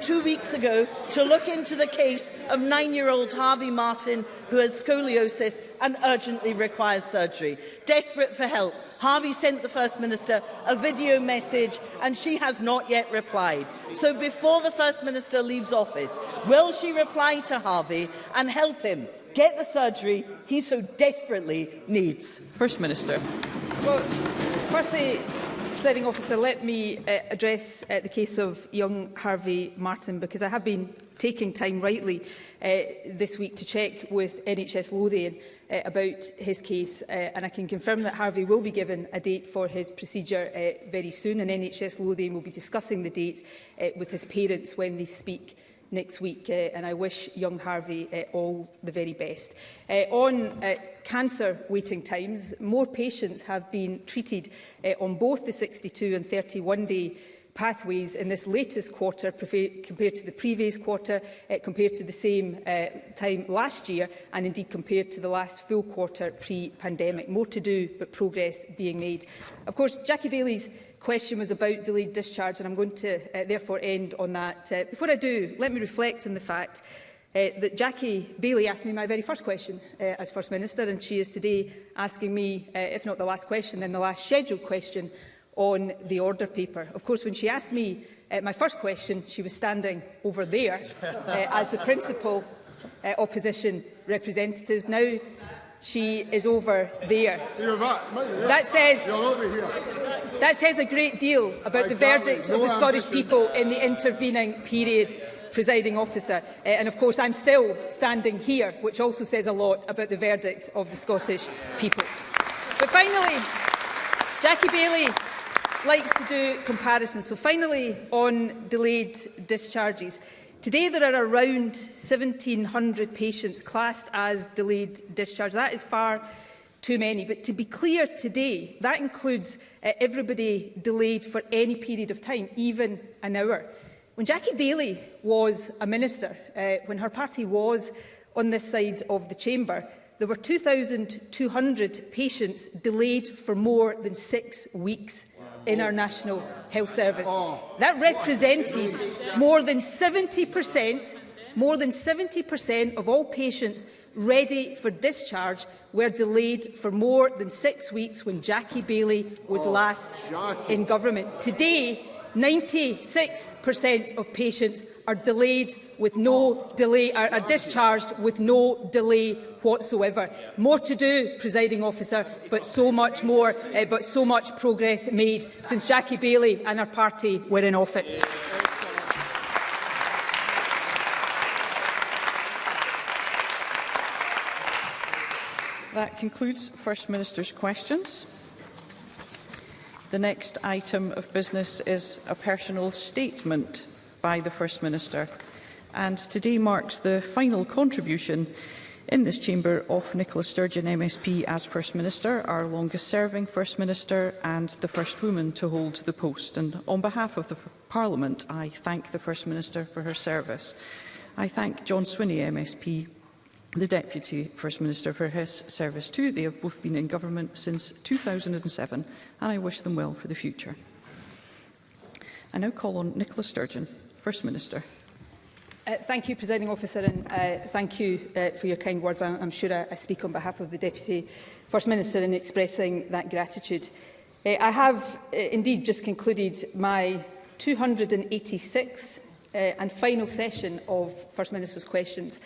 2 weeks ago to look into the case of 9-year-old Harvey Martin, who has scoliosis and urgently requires surgery. Desperate for help, Harvey sent the First Minister a video message, and she has not yet replied. So before the First Minister leaves office, will she reply to Harvey and help him get the surgery he so desperately needs? First Minister. Well, firstly, Presiding Officer, let me address the case of young Harvey Martin, because I have been taking time rightly this week to check with NHS Lothian about his case, and I can confirm that Harvey will be given a date for his procedure very soon, and NHS Lothian will be discussing the date with his parents when they speak next week, and I wish young Harvey all the very best. On cancer waiting times, more patients have been treated on both the 62 and 31-day pathways in this latest quarter compared to the previous quarter, compared to the same time last year, and indeed compared to the last full quarter pre-pandemic. More to do, but progress being made. Of course, Jackie Baillie's question was about delayed discharge, and I'm going to therefore end on that. Before I do, let me reflect on the fact that Jackie Baillie asked me my very first question as First Minister, and she is today asking me, if not the last question, then the last scheduled question on the order paper. Of course, when she asked me my first question, she was standing over there as the principal opposition representatives. Now she is over there. That says a great deal about the verdict of the Scottish people in the intervening period, Presiding Officer. And of course, I'm still standing here, which also says a lot about the verdict of the Scottish people. But finally, Jackie Baillie likes to do comparisons. So finally, on delayed discharges. Today there are around 1,700 patients classed as delayed discharge. That is far too many. But to be clear today, that includes everybody delayed for any period of time, even an hour. When Jackie Baillie was a minister, when her party was on this side of the chamber, there were 2,200 patients delayed for more than 6 weeks in our National Health Service. That represented more than 70% more than 70% of all patients ready for discharge were delayed for more than 6 weeks when Jackie Baillie was last in government. Today, 96% of patients are delayed with no delay, are discharged with no delay whatsoever. More to do, presiding officer, but so much more, so much progress made since Jackie Baillie and her party were in office. That concludes First Minister's questions. The next item of business is a personal statement by the First Minister, and today marks the final contribution in this chamber of Nicola Sturgeon MSP as First Minister, our longest-serving First Minister and the first woman to hold the post. And on behalf of the Parliament, I thank the First Minister for her service. I thank John Swinney MSP, the Deputy First Minister, for his service too. They have both been in government since 2007, and I wish them well for the future. I now call on Nicola Sturgeon, First Minister. Thank you, Presiding Officer, and thank you for your kind words. I'm sure I speak on behalf of the Deputy First Minister in expressing that gratitude. I have indeed just concluded my 286th and final session of First Minister's questions.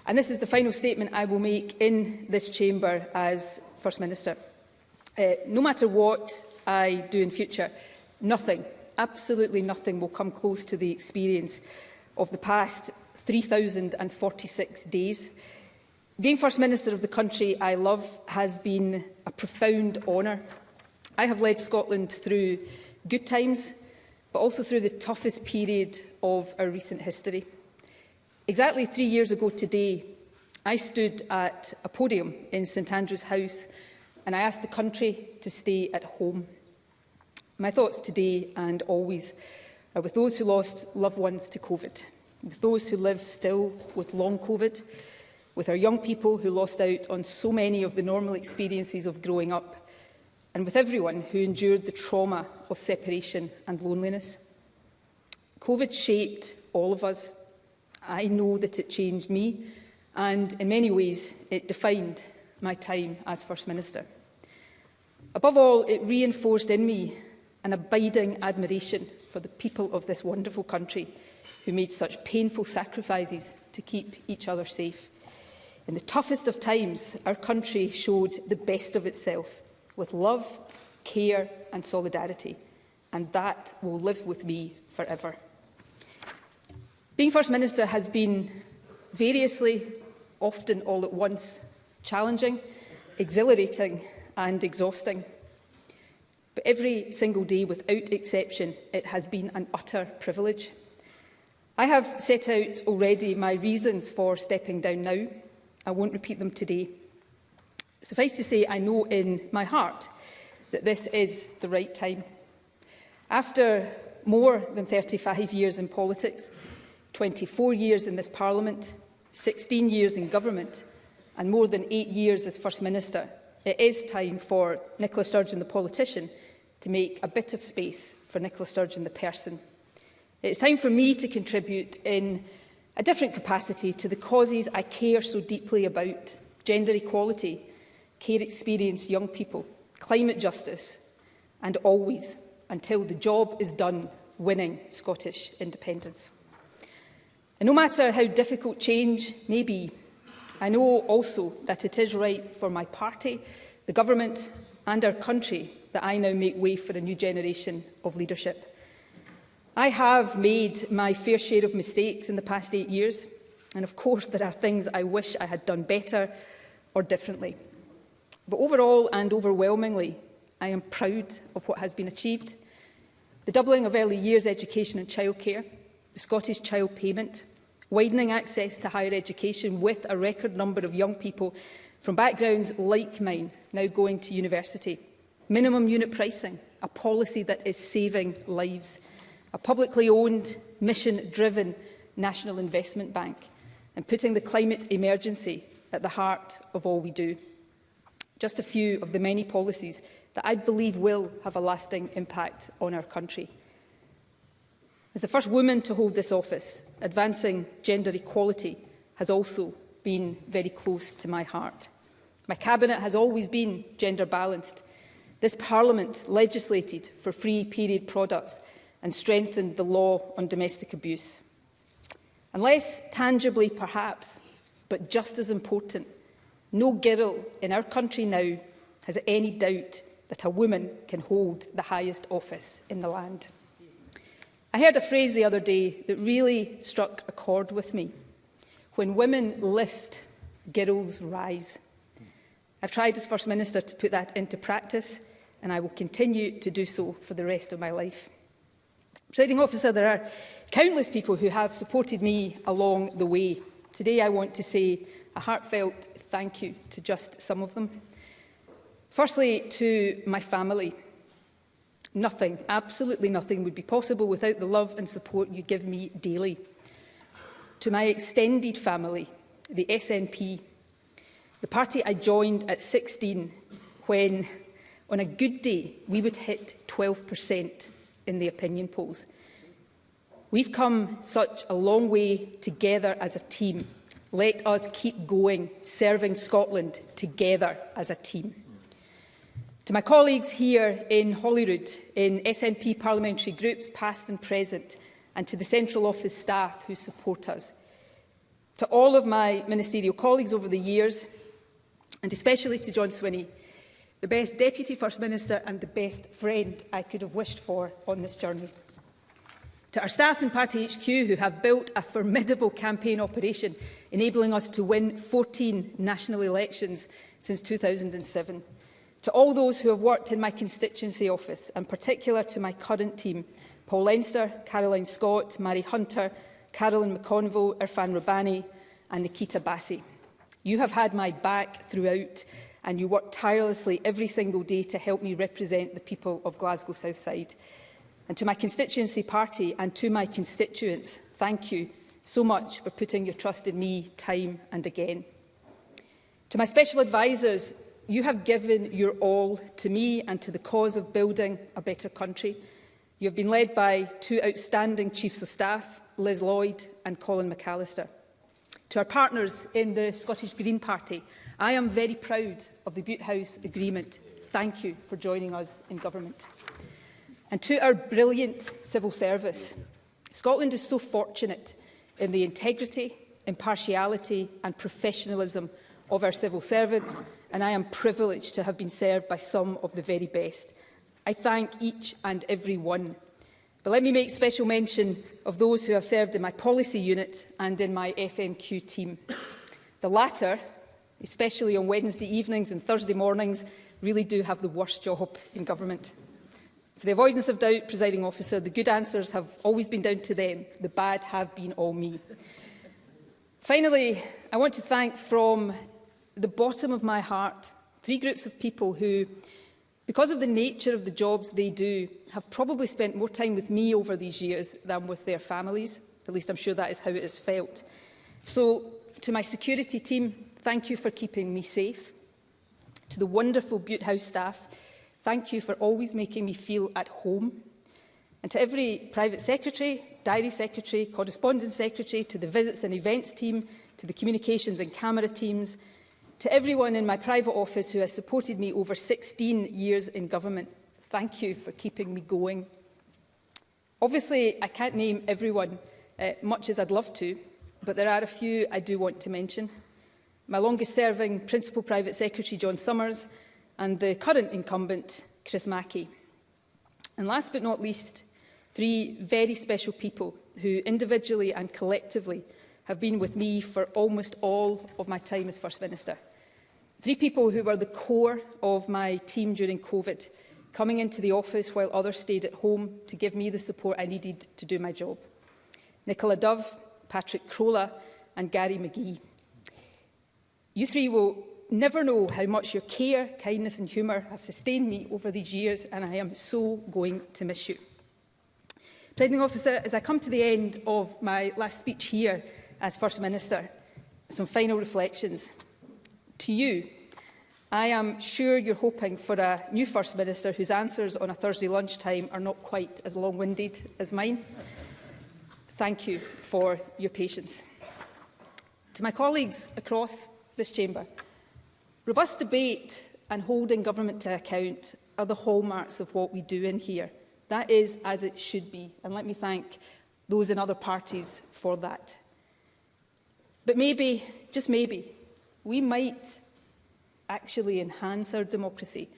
And this is the final statement I will make in this chamber as First Minister. No matter what I do in future, nothing, absolutely nothing, will come close to the experience of the past 3,046 days. Being First Minister of the country I love has been a profound honour. I have led Scotland through good times, but also through the toughest period of our recent history. Exactly 3 years ago today, I stood at a podium in St Andrew's House and I asked the country to stay at home. My thoughts today and always are with those who lost loved ones to COVID, with those who live still with long COVID, with our young people who lost out on so many of the normal experiences of growing up, and with everyone who endured the trauma of separation and loneliness. COVID shaped all of us. I know that it changed me, and in many ways it defined my time as First Minister. Above all, it reinforced in me an abiding admiration for the people of this wonderful country who made such painful sacrifices to keep each other safe. In the toughest of times, our country showed the best of itself with love, care and solidarity, and that will live with me forever. Being First Minister has been variously, often all at once, challenging, exhilarating and exhausting. But every single day, without exception, it has been an utter privilege. I have set out already my reasons for stepping down now. I won't repeat them today. Suffice to say, I know in my heart that this is the right time. After more than 35 years in politics, 24 years in this Parliament, 16 years in government and more than 8 years as First Minister, it is time for Nicola Sturgeon, the politician, to make a bit of space for Nicola Sturgeon, the person. It's time for me to contribute in a different capacity to the causes I care so deeply about: gender equality, care experienced young people, climate justice, and always, until the job is done, winning Scottish independence. And no matter how difficult change may be, I know also that it is right for my party, the government and our country that I now make way for a new generation of leadership. I have made my fair share of mistakes in the past 8 years, and of course there are things I wish I had done better or differently. But overall and overwhelmingly, I am proud of what has been achieved. The doubling of early years education and childcare, the Scottish Child Payment, widening access to higher education with a record number of young people from backgrounds like mine now going to university, minimum unit pricing, a policy that is saving lives, a publicly owned, mission-driven national investment bank, and putting the climate emergency at the heart of all we do. Just a few of the many policies that I believe will have a lasting impact on our country. As the first woman to hold this office, advancing gender equality has also been very close to my heart. My cabinet has always been gender balanced. This Parliament legislated for free period products and strengthened the law on domestic abuse. And less tangibly perhaps, but just as important, no girl in our country now has any doubt that a woman can hold the highest office in the land. I heard a phrase the other day that really struck a chord with me. When women lift, girls rise. I've tried as First Minister to put that into practice, and I will continue to do so for the rest of my life. Presiding Officer, there are countless people who have supported me along the way. Today I want to say a heartfelt thank you to just some of them. Firstly, to my family. Nothing, absolutely nothing would be possible without the love and support you give me daily. To my extended family, the SNP, the party I joined at 16 when, on a good day, we would hit 12% in the opinion polls. We've come such a long way together as a team. Let us keep going, serving Scotland together as a team. To my colleagues here in Holyrood, in SNP parliamentary groups, past and present, and to the central office staff who support us. To all of my ministerial colleagues over the years, and especially to John Swinney, the best Deputy First Minister and the best friend I could have wished for on this journey. To our staff in Party HQ who have built a formidable campaign operation, enabling us to win 14 national elections since 2007. To all those who have worked in my constituency office, in particular to my current team, Paul Leinster, Caroline Scott, Mary Hunter, Carolyn McConville, Irfan Rabbani and Nikita Bassi. You have had my back throughout and you work tirelessly every single day to help me represent the people of Glasgow South Side. And to my constituency party and to my constituents, thank you so much for putting your trust in me time and again. To my special advisers, you have given your all to me and to the cause of building a better country. You have been led by two outstanding Chiefs of Staff, Liz Lloyd and Colin McAllister. To our partners in the Scottish Green Party, I am very proud of the Butte House Agreement. Thank you for joining us in government. And to our brilliant civil service, Scotland is so fortunate in the integrity, impartiality and professionalism of our civil servants, and I am privileged to have been served by some of the very best. I thank each and every one. But let me make special mention of those who have served in my policy unit and in my FMQ team. The latter, especially on Wednesday evenings and Thursday mornings, really do have the worst job in government. For the avoidance of doubt, Presiding Officer, the good answers have always been down to them. The bad have been all me. Finally, I want to thank from the bottom of my heart three groups of people who, because of the nature of the jobs they do, have probably spent more time with me over these years than with their families. At least I'm sure that is how it has felt. So, to my security team, thank you for keeping me safe. To the wonderful Butte House staff, thank you for always making me feel at home. And to every private secretary, diary secretary, correspondence secretary, to the visits and events team, to the communications and camera teams, to everyone in my private office who has supported me over 16 years in government, thank you for keeping me going. Obviously, I can't name everyone, much as I'd love to, but there are a few I do want to mention. My longest-serving Principal Private Secretary, John Summers, and the current incumbent, Chris Mackey. And last but not least, three very special people who individually and collectively have been with me for almost all of my time as First Minister. Three people who were the core of my team during COVID, coming into the office while others stayed at home to give me the support I needed to do my job. Nicola Dove, Patrick Crolla and Gary McGee. You three will never know how much your care, kindness and humour have sustained me over these years, and I am so going to miss you. Presiding Officer, as I come to the end of my last speech here as First Minister, some final reflections. To you, I am sure you're hoping for a new First Minister whose answers on a Thursday lunchtime are not quite as long-winded as mine. Thank you for your patience. To my colleagues across this chamber, robust debate and holding government to account are the hallmarks of what we do in here. That is as it should be, and let me thank those in other parties for that. But maybe, just maybe, we might actually enhance our democracy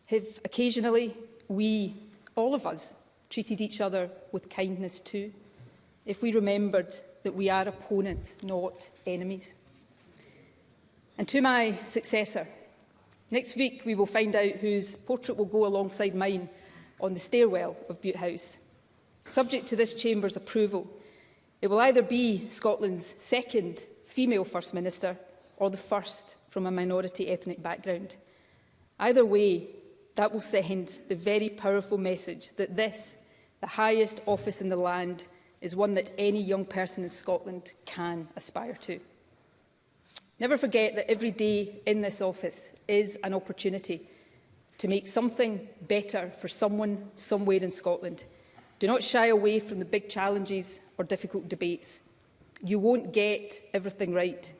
if occasionally we, all of us, treated each other with kindness too, if we remembered that we are opponents, not enemies. And to my successor, next week we will find out whose portrait will go alongside mine on the stairwell of Bute House. Subject to this chamber's approval, it will either be Scotland's second female First Minister or the first from a minority ethnic background. Either way, that will send the very powerful message that this, the highest office in the land, is one that any young person in Scotland can aspire to. Never forget that every day in this office is an opportunity to make something better for someone somewhere in Scotland. Do not shy away from the big challenges or difficult debates. You won't get everything right,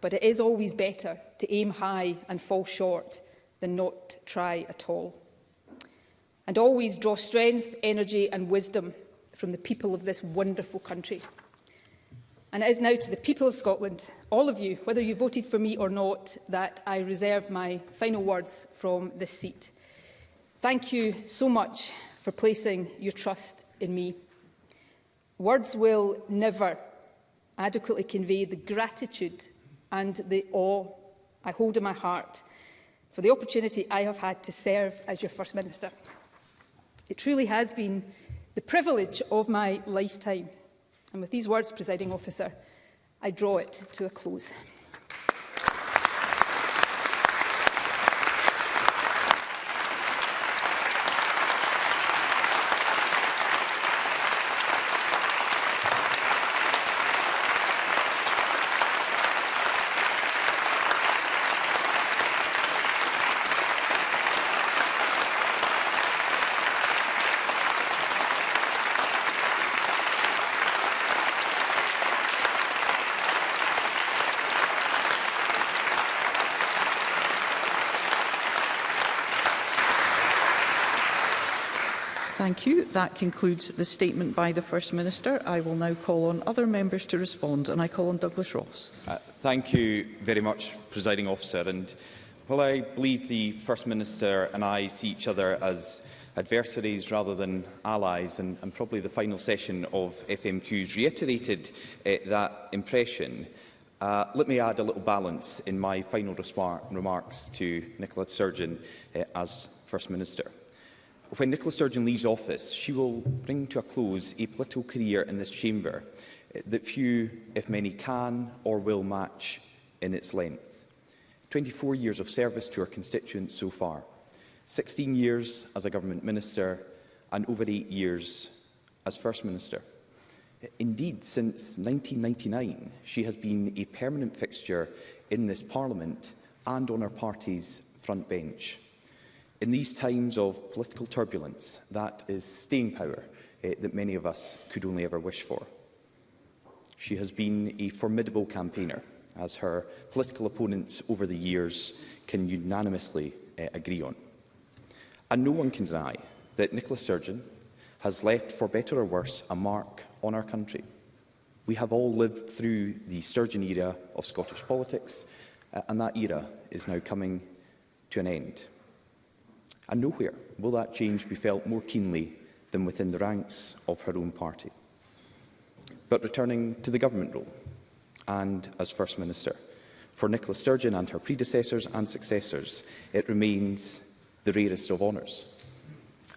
but it is always better to aim high and fall short than not try at all. And always draw strength, energy and wisdom from the people of this wonderful country. And it is now to the people of Scotland, all of you, whether you voted for me or not, that I reserve my final words from this seat. Thank you so much for placing your trust in me. Words will never adequately convey the gratitude and the awe I hold in my heart for the opportunity I have had to serve as your First Minister. It truly has been the privilege of my lifetime. And with these words, Presiding Officer, I draw it to a close. Thank you. That concludes the statement by the First Minister. I will now call on other members to respond, and I call on Douglas Ross. Thank you very much, Presiding Officer. And while I believe the First Minister and I see each other as adversaries rather than allies, and probably the final session of FMQs reiterated that impression, let me add a little balance in my final remarks to Nicola Sturgeon as First Minister. When Nicola Sturgeon leaves office, she will bring to a close a political career in this chamber that few, if many, can or will match in its length. 24 years of service to her constituents so far, 16 years as a government minister and over 8 years as First Minister. Indeed, since 1999, she has been a permanent fixture in this Parliament and on our party's front bench. In these times of political turbulence, that is staying power that many of us could only ever wish for. She has been a formidable campaigner, as her political opponents over the years can unanimously agree on. And no one can deny that Nicola Sturgeon has left, for better or worse, a mark on our country. We have all lived through the Sturgeon era of Scottish politics, and that era is now coming to an end. And nowhere will that change be felt more keenly than within the ranks of her own party. But returning to the government role, and as First Minister, for Nicola Sturgeon and her predecessors and successors, it remains the rarest of honours.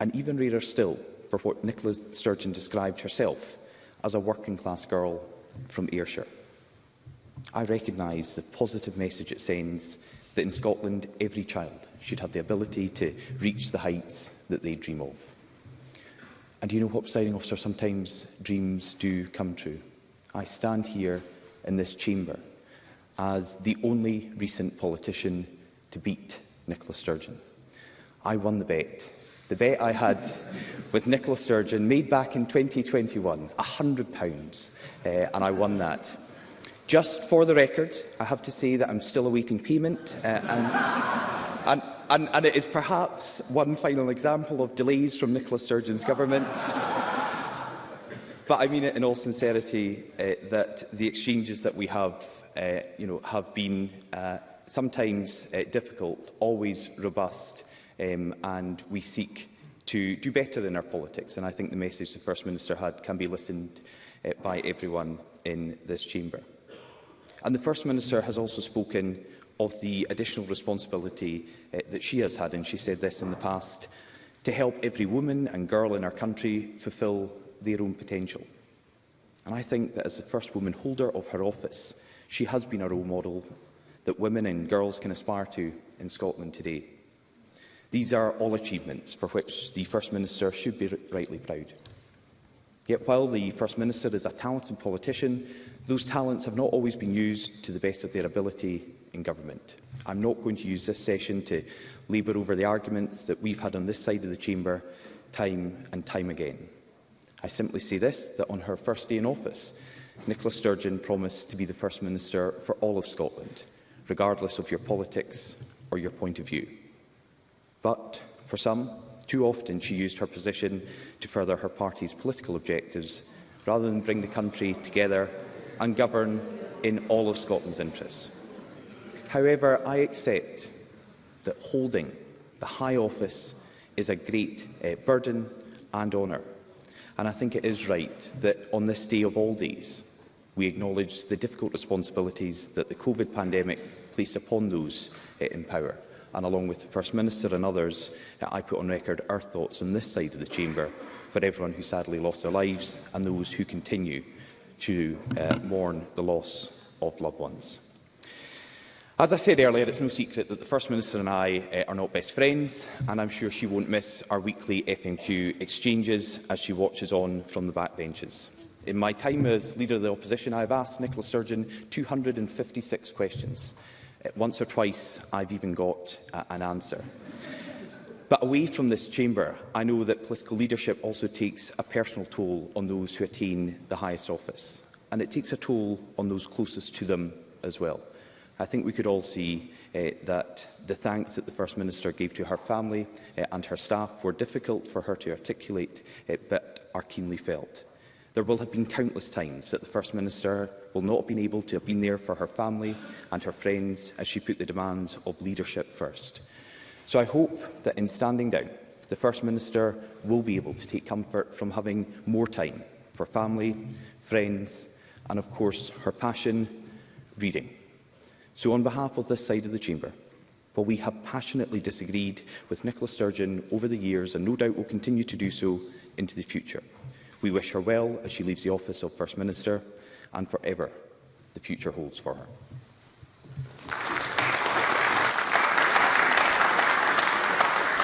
And even rarer still for what Nicola Sturgeon described herself as a working-class girl from Ayrshire. I recognise the positive message it sends that in Scotland every child should have the ability to reach the heights that they dream of. And you know what, Presiding Officer, sometimes dreams do come true. I stand here in this chamber as the only recent politician to beat Nicola Sturgeon. I won the bet The bet I had with Nicola Sturgeon, made back in 2021, £100, and I won that. Just for the record, I have to say that I'm still awaiting payment, and it is perhaps one final example of delays from Nicola Sturgeon's government. But I mean it in all sincerity that the exchanges that we have, have been sometimes difficult, always robust, and we seek to do better in our politics. And I think the message the First Minister had can be listened by everyone in this chamber. And the First Minister has also spoken of the additional responsibility that she has had, and she said this in the past, to help every woman and girl in our country fulfil their own potential. And I think that as the first woman holder of her office, she has been a role model that women and girls can aspire to in Scotland today. These are all achievements for which the First Minister should be rightly proud. Yet while the First Minister is a talented politician, those talents have not always been used to the best of their ability in government. I'm not going to use this session to labour over the arguments that we've had on this side of the chamber time and time again. I simply say this, that on her first day in office, Nicola Sturgeon promised to be the First Minister for all of Scotland, regardless of your politics or your point of view. But for some, too often she used her position to further her party's political objectives, rather than bring the country together and govern in all of Scotland's interests. However, I accept that holding the high office is a great burden and honour. And I think it is right that on this day of all days, we acknowledge the difficult responsibilities that the COVID pandemic placed upon those in power. And along with the First Minister and others, I put on record our thoughts on this side of the chamber for everyone who sadly lost their lives and those who continue to mourn the loss of loved ones. As I said earlier, it's no secret that the First Minister and I are not best friends, and I'm sure she won't miss our weekly FMQ exchanges as she watches on from the backbenches. In my time as Leader of the Opposition, I have asked Nicola Sturgeon 256 questions. Once or twice, I've even got an answer. But away from this chamber, I know that political leadership also takes a personal toll on those who attain the highest office, and it takes a toll on those closest to them as well. I think we could all see that the thanks that the First Minister gave to her family and her staff were difficult for her to articulate, but are keenly felt. There will have been countless times that the First Minister will not have been able to have been there for her family and her friends as she put the demands of leadership first. So I hope that in standing down, the First Minister will be able to take comfort from having more time for family, friends and, of course, her passion, reading. So on behalf of this side of the chamber, while we have passionately disagreed with Nicola Sturgeon over the years and no doubt will continue to do so into the future, we wish her well as she leaves the office of First Minister and forever the future holds for her.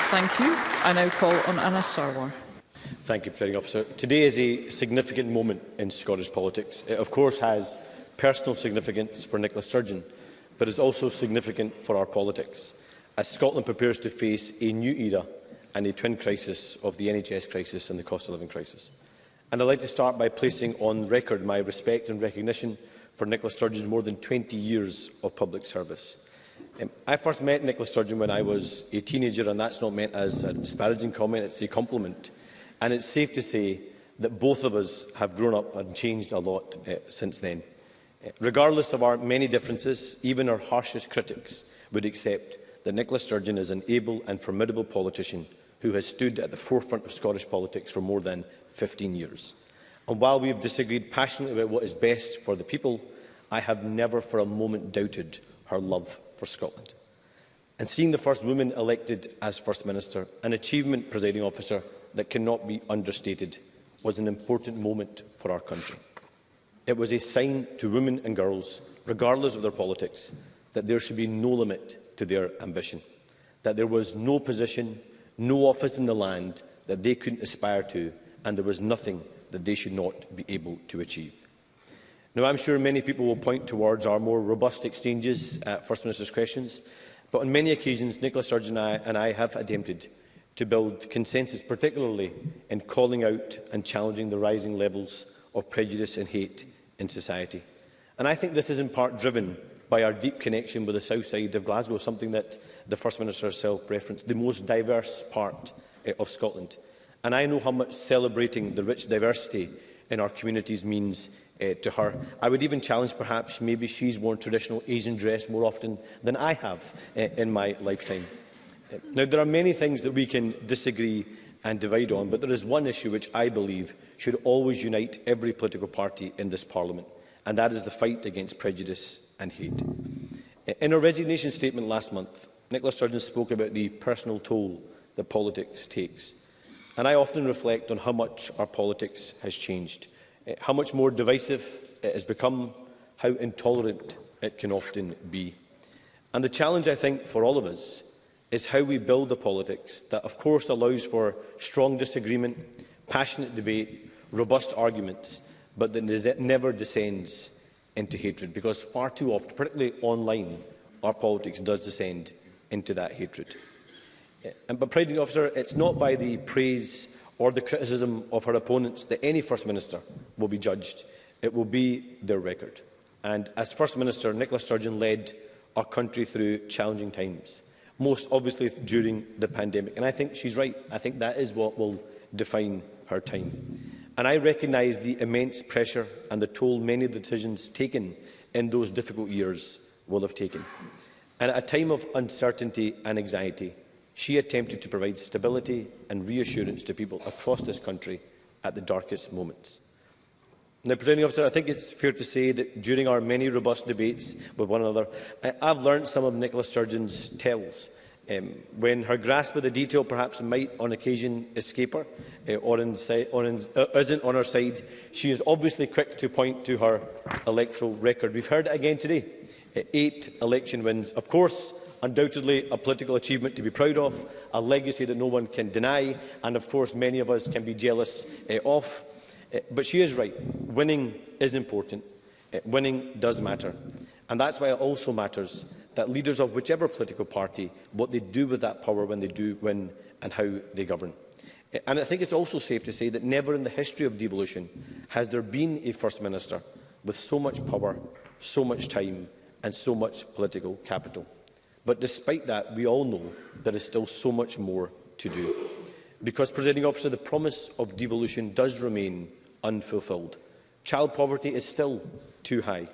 Thank you. I now call on Anna Sarwar. Thank you, Presiding Officer. Today is a significant moment in Scottish politics. It, of course, has personal significance for Nicola Sturgeon, but is also significant for our politics, as Scotland prepares to face a new era and a twin crisis of the NHS crisis and the cost of living crisis. And I'd like to start by placing on record my respect and recognition for Nicola Sturgeon's more than 20 years of public service. I first met Nicola Sturgeon when I was a teenager, and that's not meant as a disparaging comment, it's a compliment. And it's safe to say that both of us have grown up and changed a lot since then. Regardless of our many differences, even our harshest critics would accept that Nicola Sturgeon is an able and formidable politician who has stood at the forefront of Scottish politics for more than 15 years. And while we have disagreed passionately about what is best for the people, I have never for a moment doubted her love for Scotland. And seeing the first woman elected as First Minister, an achievement, Presiding Officer, that cannot be understated, was an important moment for our country. It was a sign to women and girls, regardless of their politics, that there should be no limit to their ambition, that there was no position, no office in the land that they couldn't aspire to, and there was nothing that they should not be able to achieve. Now, I'm sure many people will point towards our more robust exchanges at First Minister's questions, but on many occasions, Nicola Sturgeon and I have attempted to build consensus, particularly in calling out and challenging the rising levels of prejudice and hate in society. And I think this is in part driven by our deep connection with the south side of Glasgow, something that the First Minister herself referenced, the most diverse part of Scotland. And I know how much celebrating the rich diversity in our communities means to her. I would even challenge perhaps maybe she's worn traditional Asian dress more often than I have in my lifetime. Now, there are many things that we can disagree and divide on, but there is one issue which I believe should always unite every political party in this Parliament, and that is the fight against prejudice and hate. In her resignation statement last month, Nicola Sturgeon spoke about the personal toll that politics takes. And I often reflect on how much our politics has changed, how much more divisive it has become, how intolerant it can often be. And the challenge, I think, for all of us is how we build a politics that, of course, allows for strong disagreement, passionate debate, robust arguments, but that never descends into hatred, because far too often, particularly online, our politics does descend into that hatred. But, Presiding Officer, it's not by the praise or the criticism of her opponents that any First Minister will be judged. It will be their record. And as First Minister, Nicola Sturgeon led our country through challenging times, most obviously during the pandemic. And I think she's right. I think that is what will define her time. And I recognise the immense pressure and the toll many of the decisions taken in those difficult years will have taken. And at a time of uncertainty and anxiety, she attempted to provide stability and reassurance to people across this country at the darkest moments. Now, Presiding Officer, I think it's fair to say that during our many robust debates with one another, I've learned some of Nicola Sturgeon's tells. When her grasp of the detail perhaps might on occasion escape her or isn't on her side, she is obviously quick to point to her electoral record. We've heard it again today. 8 election wins. Of course, undoubtedly a political achievement to be proud of, a legacy that no one can deny, and of course many of us can be jealous of. But she is right. Winning is important. Winning does matter. And that's why it also matters that leaders of whichever political party, what they do with that power when they do win and how they govern. And I think it's also safe to say that never in the history of devolution has there been a First Minister with so much power, so much time and so much political capital. But despite that, we all know there is still so much more to do. Because, Presiding Officer, the promise of devolution does remain unfulfilled. Child poverty is still too high.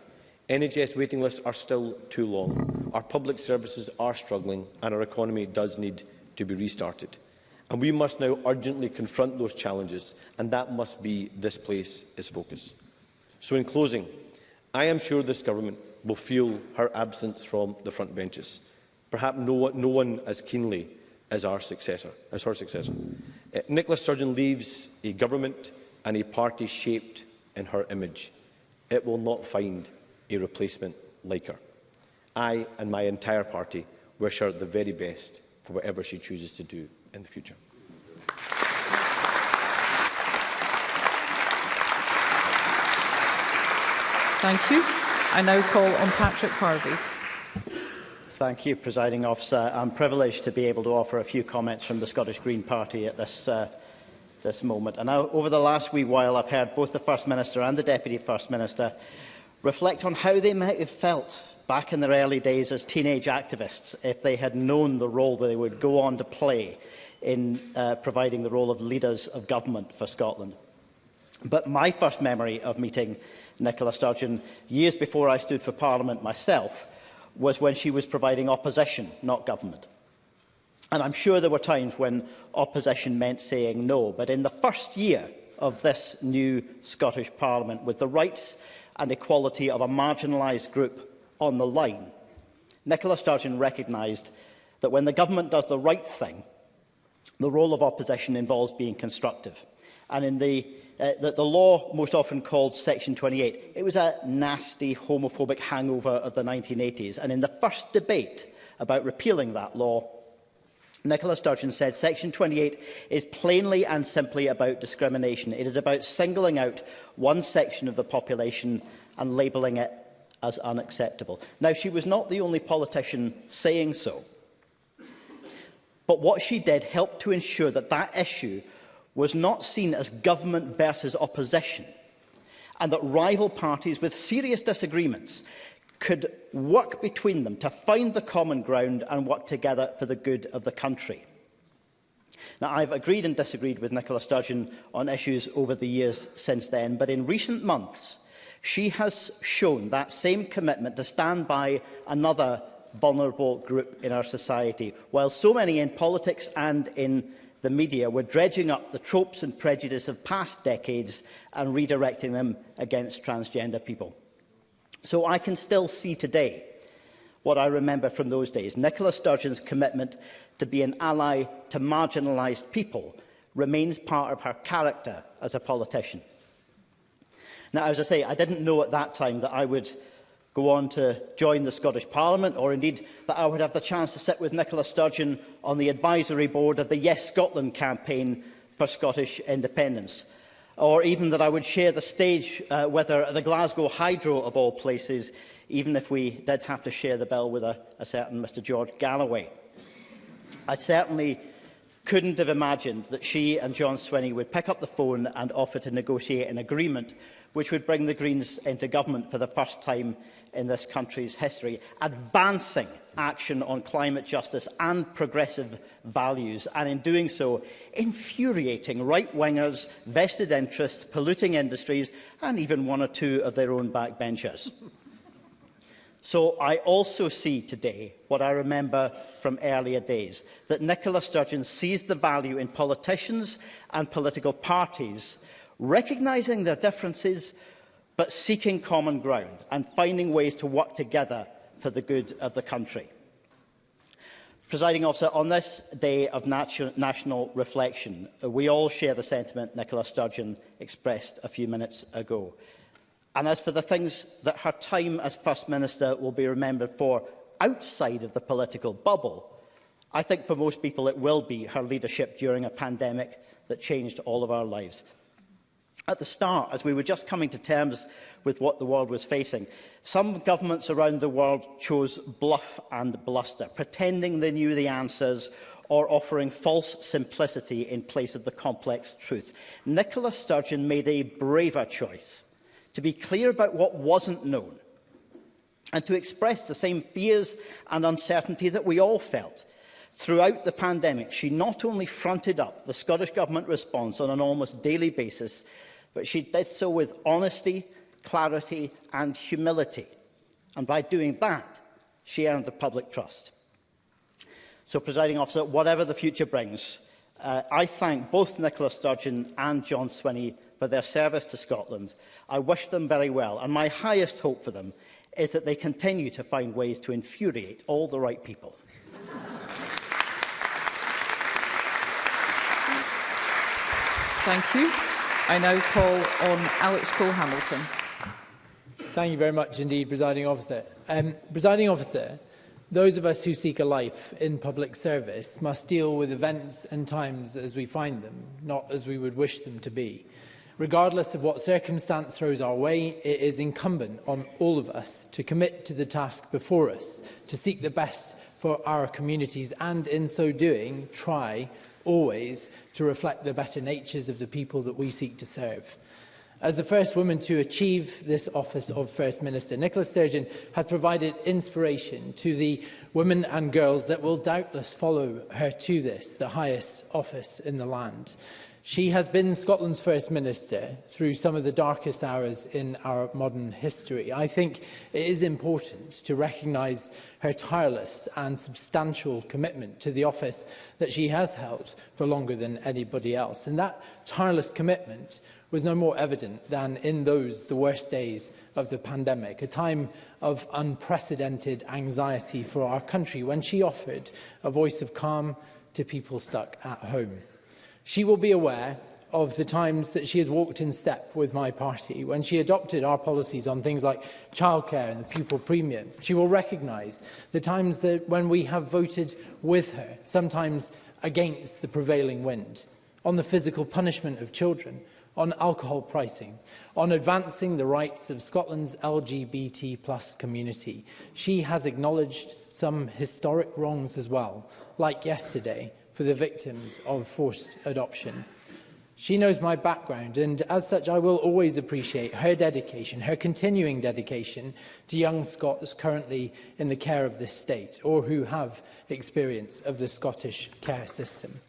NHS waiting lists are still too long. Our public services are struggling and our economy does need to be restarted. And we must now urgently confront those challenges, and that must be this place's focus. So in closing, I am sure this government will feel her absence from the front benches. Perhaps no one as keenly as her successor. Nicola Sturgeon leaves a government and a party shaped in her image. It will not find a replacement like her. I and my entire party wish her the very best for whatever she chooses to do in the future. Thank you. I now call on Patrick Harvey. Thank you, Presiding Officer. I'm privileged to be able to offer a few comments from the Scottish Green Party at this moment. And now, over the last wee while, I've heard both the First Minister and the Deputy First Minister reflect on how they might have felt back in their early days as teenage activists if they had known the role that they would go on to play in providing the role of leaders of government for Scotland. But my first memory of meeting Nicola Sturgeon, years before I stood for Parliament myself, was when she was providing opposition, not government. And I'm sure there were times when opposition meant saying no, but in the first year of this new Scottish Parliament, with the rights and equality of a marginalised group on the line, Nicola Sturgeon recognised that when the government does the right thing, the role of opposition involves being constructive. And in the law most often called Section 28, it was a nasty homophobic hangover of the 1980s. And in the first debate about repealing that law, Nicola Sturgeon said Section 28 is plainly and simply about discrimination. It is about singling out one section of the population and labelling it as unacceptable. Now, she was not the only politician saying so. But what she did helped to ensure that that issue was not seen as government versus opposition, and that rival parties with serious disagreements could work between them to find the common ground and work together for the good of the country. Now, I've agreed and disagreed with Nicola Sturgeon on issues over the years since then, but in recent months, she has shown that same commitment to stand by another vulnerable group in our society, while so many in politics and in the media were dredging up the tropes and prejudice of past decades and redirecting them against transgender people. So I can still see today what I remember from those days. Nicola Sturgeon's commitment to be an ally to marginalised people remains part of her character as a politician. Now, as I say, I didn't know at that time that I would go on to join the Scottish Parliament, or indeed that I would have the chance to sit with Nicola Sturgeon on the advisory board of the Yes Scotland campaign for Scottish independence, or even that I would share the stage with her at the Glasgow Hydro, of all places, even if we did have to share the bill with a certain Mr George Galloway. I certainly couldn't have imagined that she and John Swinney would pick up the phone and offer to negotiate an agreement which would bring the Greens into government for the first time in this country's history, advancing action on climate justice and progressive values, and in doing so, infuriating right-wingers, vested interests, polluting industries, and even one or two of their own backbenchers. So I also see today what I remember from earlier days, that Nicola Sturgeon sees the value in politicians and political parties recognising their differences, but seeking common ground and finding ways to work together for the good of the country. Presiding Officer, on this day of national reflection, we all share the sentiment Nicola Sturgeon expressed a few minutes ago. And as for the things that her time as First Minister will be remembered for outside of the political bubble, I think for most people it will be her leadership during a pandemic that changed all of our lives. At the start, as we were just coming to terms with what the world was facing, some governments around the world chose bluff and bluster, pretending they knew the answers or offering false simplicity in place of the complex truth. Nicola Sturgeon made a braver choice to be clear about what wasn't known and to express the same fears and uncertainty that we all felt. Throughout the pandemic, she not only fronted up the Scottish Government response on an almost daily basis, but she did so with honesty, clarity and humility. And by doing that, she earned the public trust. So, Presiding Officer, whatever the future brings, I thank both Nicola Sturgeon and John Swinney for their service to Scotland. I wish them very well, and my highest hope for them is that they continue to find ways to infuriate all the right people. Thank you. I now call on Alex Cole-Hamilton. Thank you very much indeed, Presiding Officer. Presiding Officer, those of us who seek a life in public service must deal with events and times as we find them, not as we would wish them to be. Regardless of what circumstance throws our way, it is incumbent on all of us to commit to the task before us, to seek the best for our communities and, in so doing, try always to reflect the better natures of the people that we seek to serve. As the first woman to achieve this office of First Minister, Nicola Sturgeon has provided inspiration to the women and girls that will doubtless follow her to this, the highest office in the land. She has been Scotland's First Minister through some of the darkest hours in our modern history. I think it is important to recognise her tireless and substantial commitment to the office that she has held for longer than anybody else. And that tireless commitment was no more evident than in the worst days of the pandemic, a time of unprecedented anxiety for our country, when she offered a voice of calm to people stuck at home. She will be aware of the times that she has walked in step with my party, when she adopted our policies on things like childcare and the pupil premium. She will recognise the times that when we have voted with her, sometimes against the prevailing wind, on the physical punishment of children, on alcohol pricing, on advancing the rights of Scotland's LGBT+ community. She has acknowledged some historic wrongs as well, like yesterday, for the victims of forced adoption. She knows my background, and as such I will always appreciate her dedication, her continuing dedication to young Scots currently in the care of this state, or who have experience of the Scottish care system.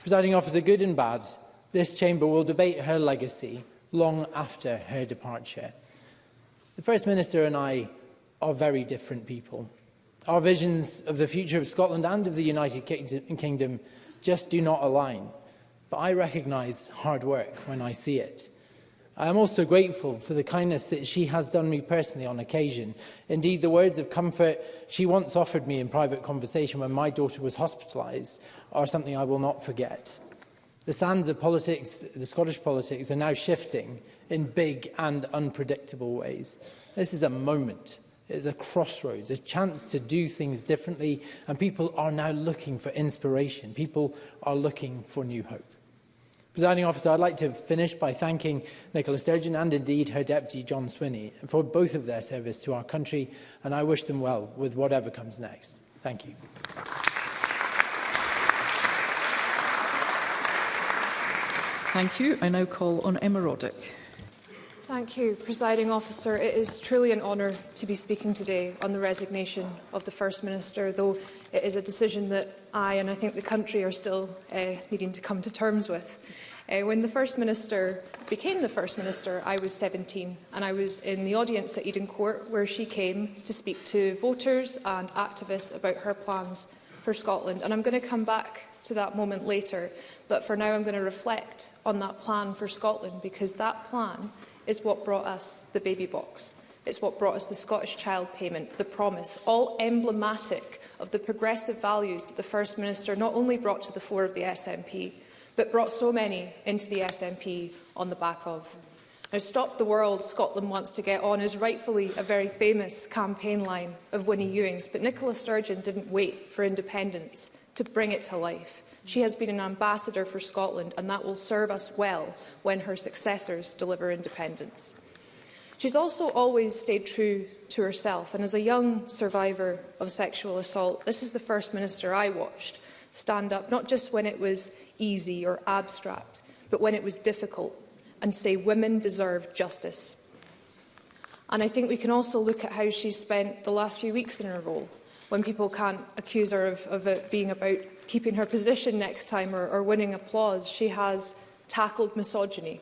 Presiding Officer, good and bad, this chamber will debate her legacy long after her departure. The First Minister and I are very different people. Our visions of the future of Scotland and of the United Kingdom just do not align. But I recognise hard work when I see it. I am also grateful for the kindness that she has done me personally on occasion. Indeed, the words of comfort she once offered me in private conversation when my daughter was hospitalised are something I will not forget. The sands of politics, the Scottish politics, are now shifting in big and unpredictable ways. This is a moment. It is a crossroads, a chance to do things differently, and people are now looking for inspiration. People are looking for new hope. Presiding Officer, I'd like to finish by thanking Nicola Sturgeon and indeed her Deputy John Swinney for both of their service to our country, and I wish them well with whatever comes next. Thank you. Thank you. I now call on Emma Roddick. Thank you, Presiding Officer. It is truly an honour to be speaking today on the resignation of the First Minister, though it is a decision that I and I think the country are still needing to come to terms with. When the First Minister became the First Minister, I was 17 and I was in the audience at Eden Court where she came to speak to voters and activists about her plans for Scotland. And I'm going to come back to that moment later, but for now I'm going to reflect on that plan for Scotland, because that plan is what brought us the baby box. It's what brought us the Scottish Child Payment, the promise, all emblematic of the progressive values that the First Minister not only brought to the fore of the SNP, but brought so many into the SNP on the back of. Now, Stop the World, Scotland Wants to Get On is rightfully a very famous campaign line of Winnie Ewing's, but Nicola Sturgeon didn't wait for independence to bring it to life. She has been an ambassador for Scotland, and that will serve us well when her successors deliver independence. She's also always stayed true to herself, and as a young survivor of sexual assault, this is the First Minister I watched stand up, not just when it was easy or abstract, but when it was difficult, and say women deserve justice. And I think we can also look at how she's spent the last few weeks in her role, when people can't accuse her of it being about keeping her position next time or winning applause. She has tackled misogyny.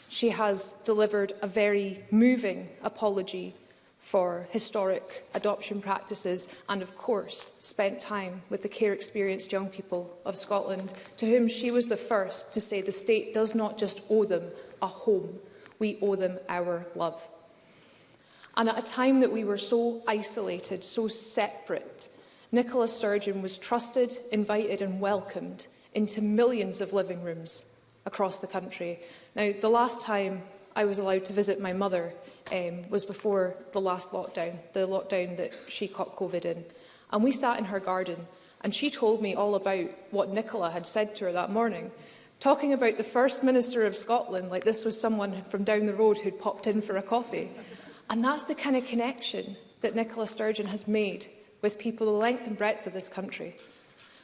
She has delivered a very moving apology for historic adoption practices and, of course, spent time with the care-experienced young people of Scotland, to whom she was the first to say the state does not just owe them a home, we owe them our love. And at a time that we were so isolated, so separate, Nicola Sturgeon was trusted, invited and welcomed into millions of living rooms across the country. Now, the last time I was allowed to visit my mother was before the last lockdown, the lockdown that she caught COVID in. And we sat in her garden and she told me all about what Nicola had said to her that morning, talking about the First Minister of Scotland like this was someone from down the road who'd popped in for a coffee. And that's the kind of connection that Nicola Sturgeon has made with people the length and breadth of this country.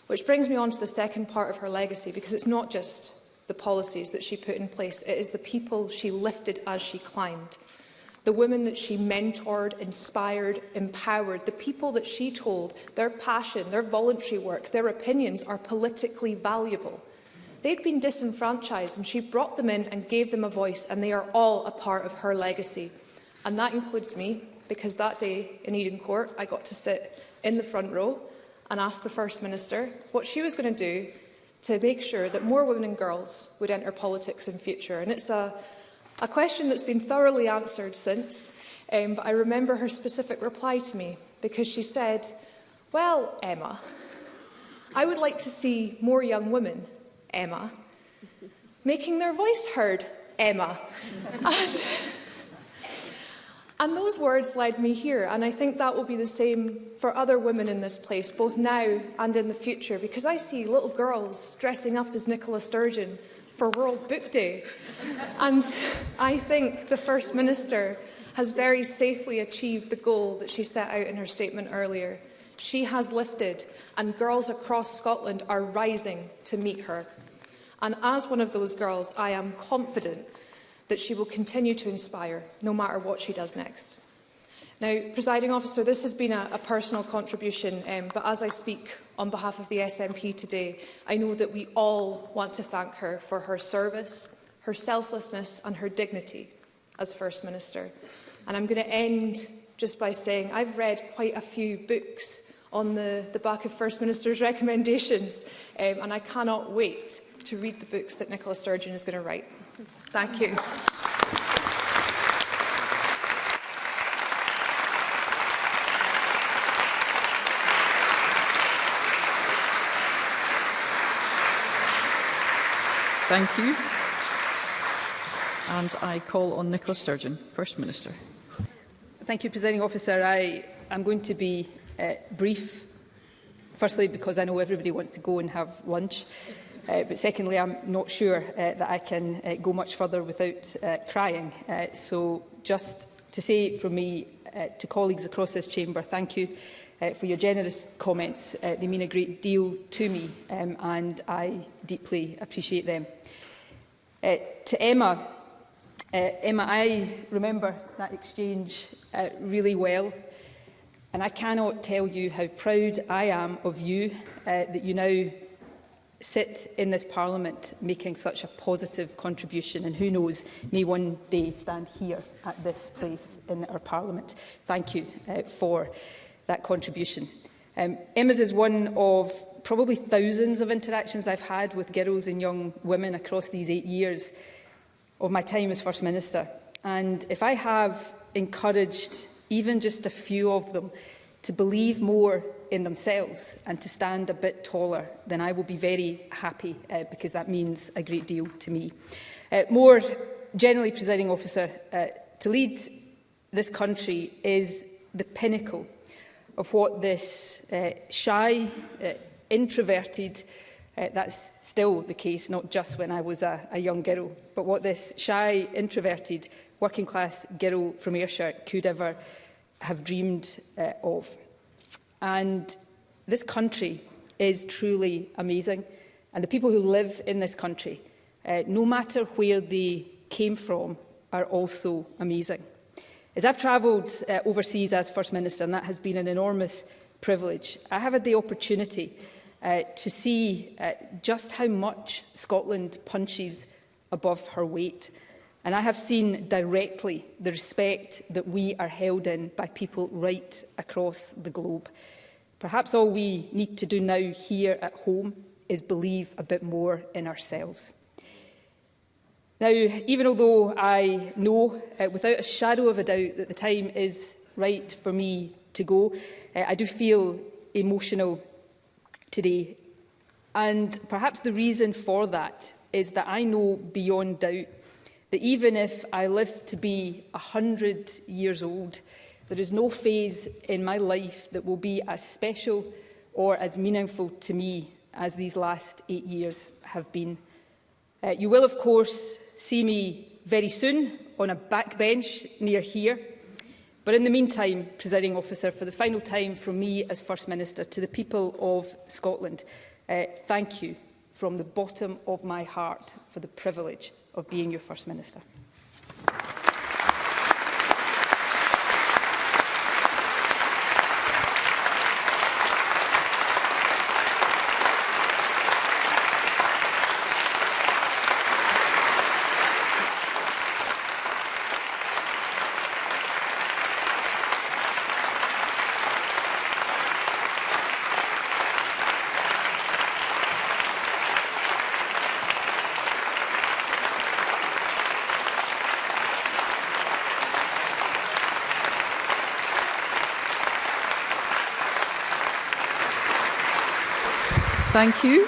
Which brings me on to the second part of her legacy, because it's not just the policies that she put in place, it is the people she lifted as she climbed. The women that she mentored, inspired, empowered, the people that she told their passion, their voluntary work, their opinions are politically valuable. They'd been disenfranchised and she brought them in and gave them a voice, and they are all a part of her legacy. And that includes me, because that day in Eden Court I got to sit in the front row and ask the First Minister what she was going to do to make sure that more women and girls would enter politics in future. And it's a question that's been thoroughly answered since, but I remember her specific reply to me, because she said, "Well, Emma, I would like to see more young women, Emma, making their voice heard, Emma." And those words led me here, and I think that will be the same for other women in this place, both now and in the future, because I see little girls dressing up as Nicola Sturgeon for World Book Day. And I think the First Minister has very safely achieved the goal that she set out in her statement earlier. She has lifted, and girls across Scotland are rising to meet her. And as one of those girls, I am confident that she will continue to inspire, no matter what she does next. Now, Presiding Officer, this has been a personal contribution, but as I speak on behalf of the SNP today, I know that we all want to thank her for her service, her selflessness and her dignity as First Minister. And I'm going to end just by saying I've read quite a few books on the back of First Minister's recommendations, and I cannot wait to read the books that Nicola Sturgeon is going to write. Thank you. Thank you. And I call on Nicola Sturgeon, First Minister. Thank you, Presiding Officer. I am going to be brief. Firstly, because I know everybody wants to go and have lunch. But secondly, I'm not sure that I can go much further without crying. So just to say from me to colleagues across this chamber, thank you for your generous comments. They mean a great deal to me, and I deeply appreciate them. To Emma, I remember that exchange really well, and I cannot tell you how proud I am of you that you now sit in this Parliament making such a positive contribution, and who knows, may one day stand here at this place in our Parliament. Thank you for that contribution. Emma's is one of probably thousands of interactions I've had with girls and young women across these 8 years of my time as First Minister. And if I have encouraged even just a few of them to believe more in themselves and to stand a bit taller, then I will be very happy because that means a great deal to me. More generally, Presiding Officer, to lead this country is the pinnacle of what this shy, introverted, that's still the case, not just when I was a young girl, but what this shy, introverted, working-class girl from Ayrshire could ever have dreamed of. And this country is truly amazing. And the people who live in this country, no matter where they came from, are also amazing. As I've travelled overseas as First Minister, and that has been an enormous privilege, I have had the opportunity to see just how much Scotland punches above her weight. And I have seen directly the respect that we are held in by people right across the globe. Perhaps all we need to do now here at home is believe a bit more in ourselves. Now, even although I know without a shadow of a doubt that the time is right for me to go, I do feel emotional today. And perhaps the reason for that is that I know beyond doubt that even if I live to be 100 years old, there is no phase in my life that will be as special or as meaningful to me as these last 8 years have been. You will, of course, see me very soon on a backbench near here. But in the meantime, Presiding Officer, for the final time from me as First Minister to the people of Scotland, thank you from the bottom of my heart for the privilege of being your First Minister. Thank you.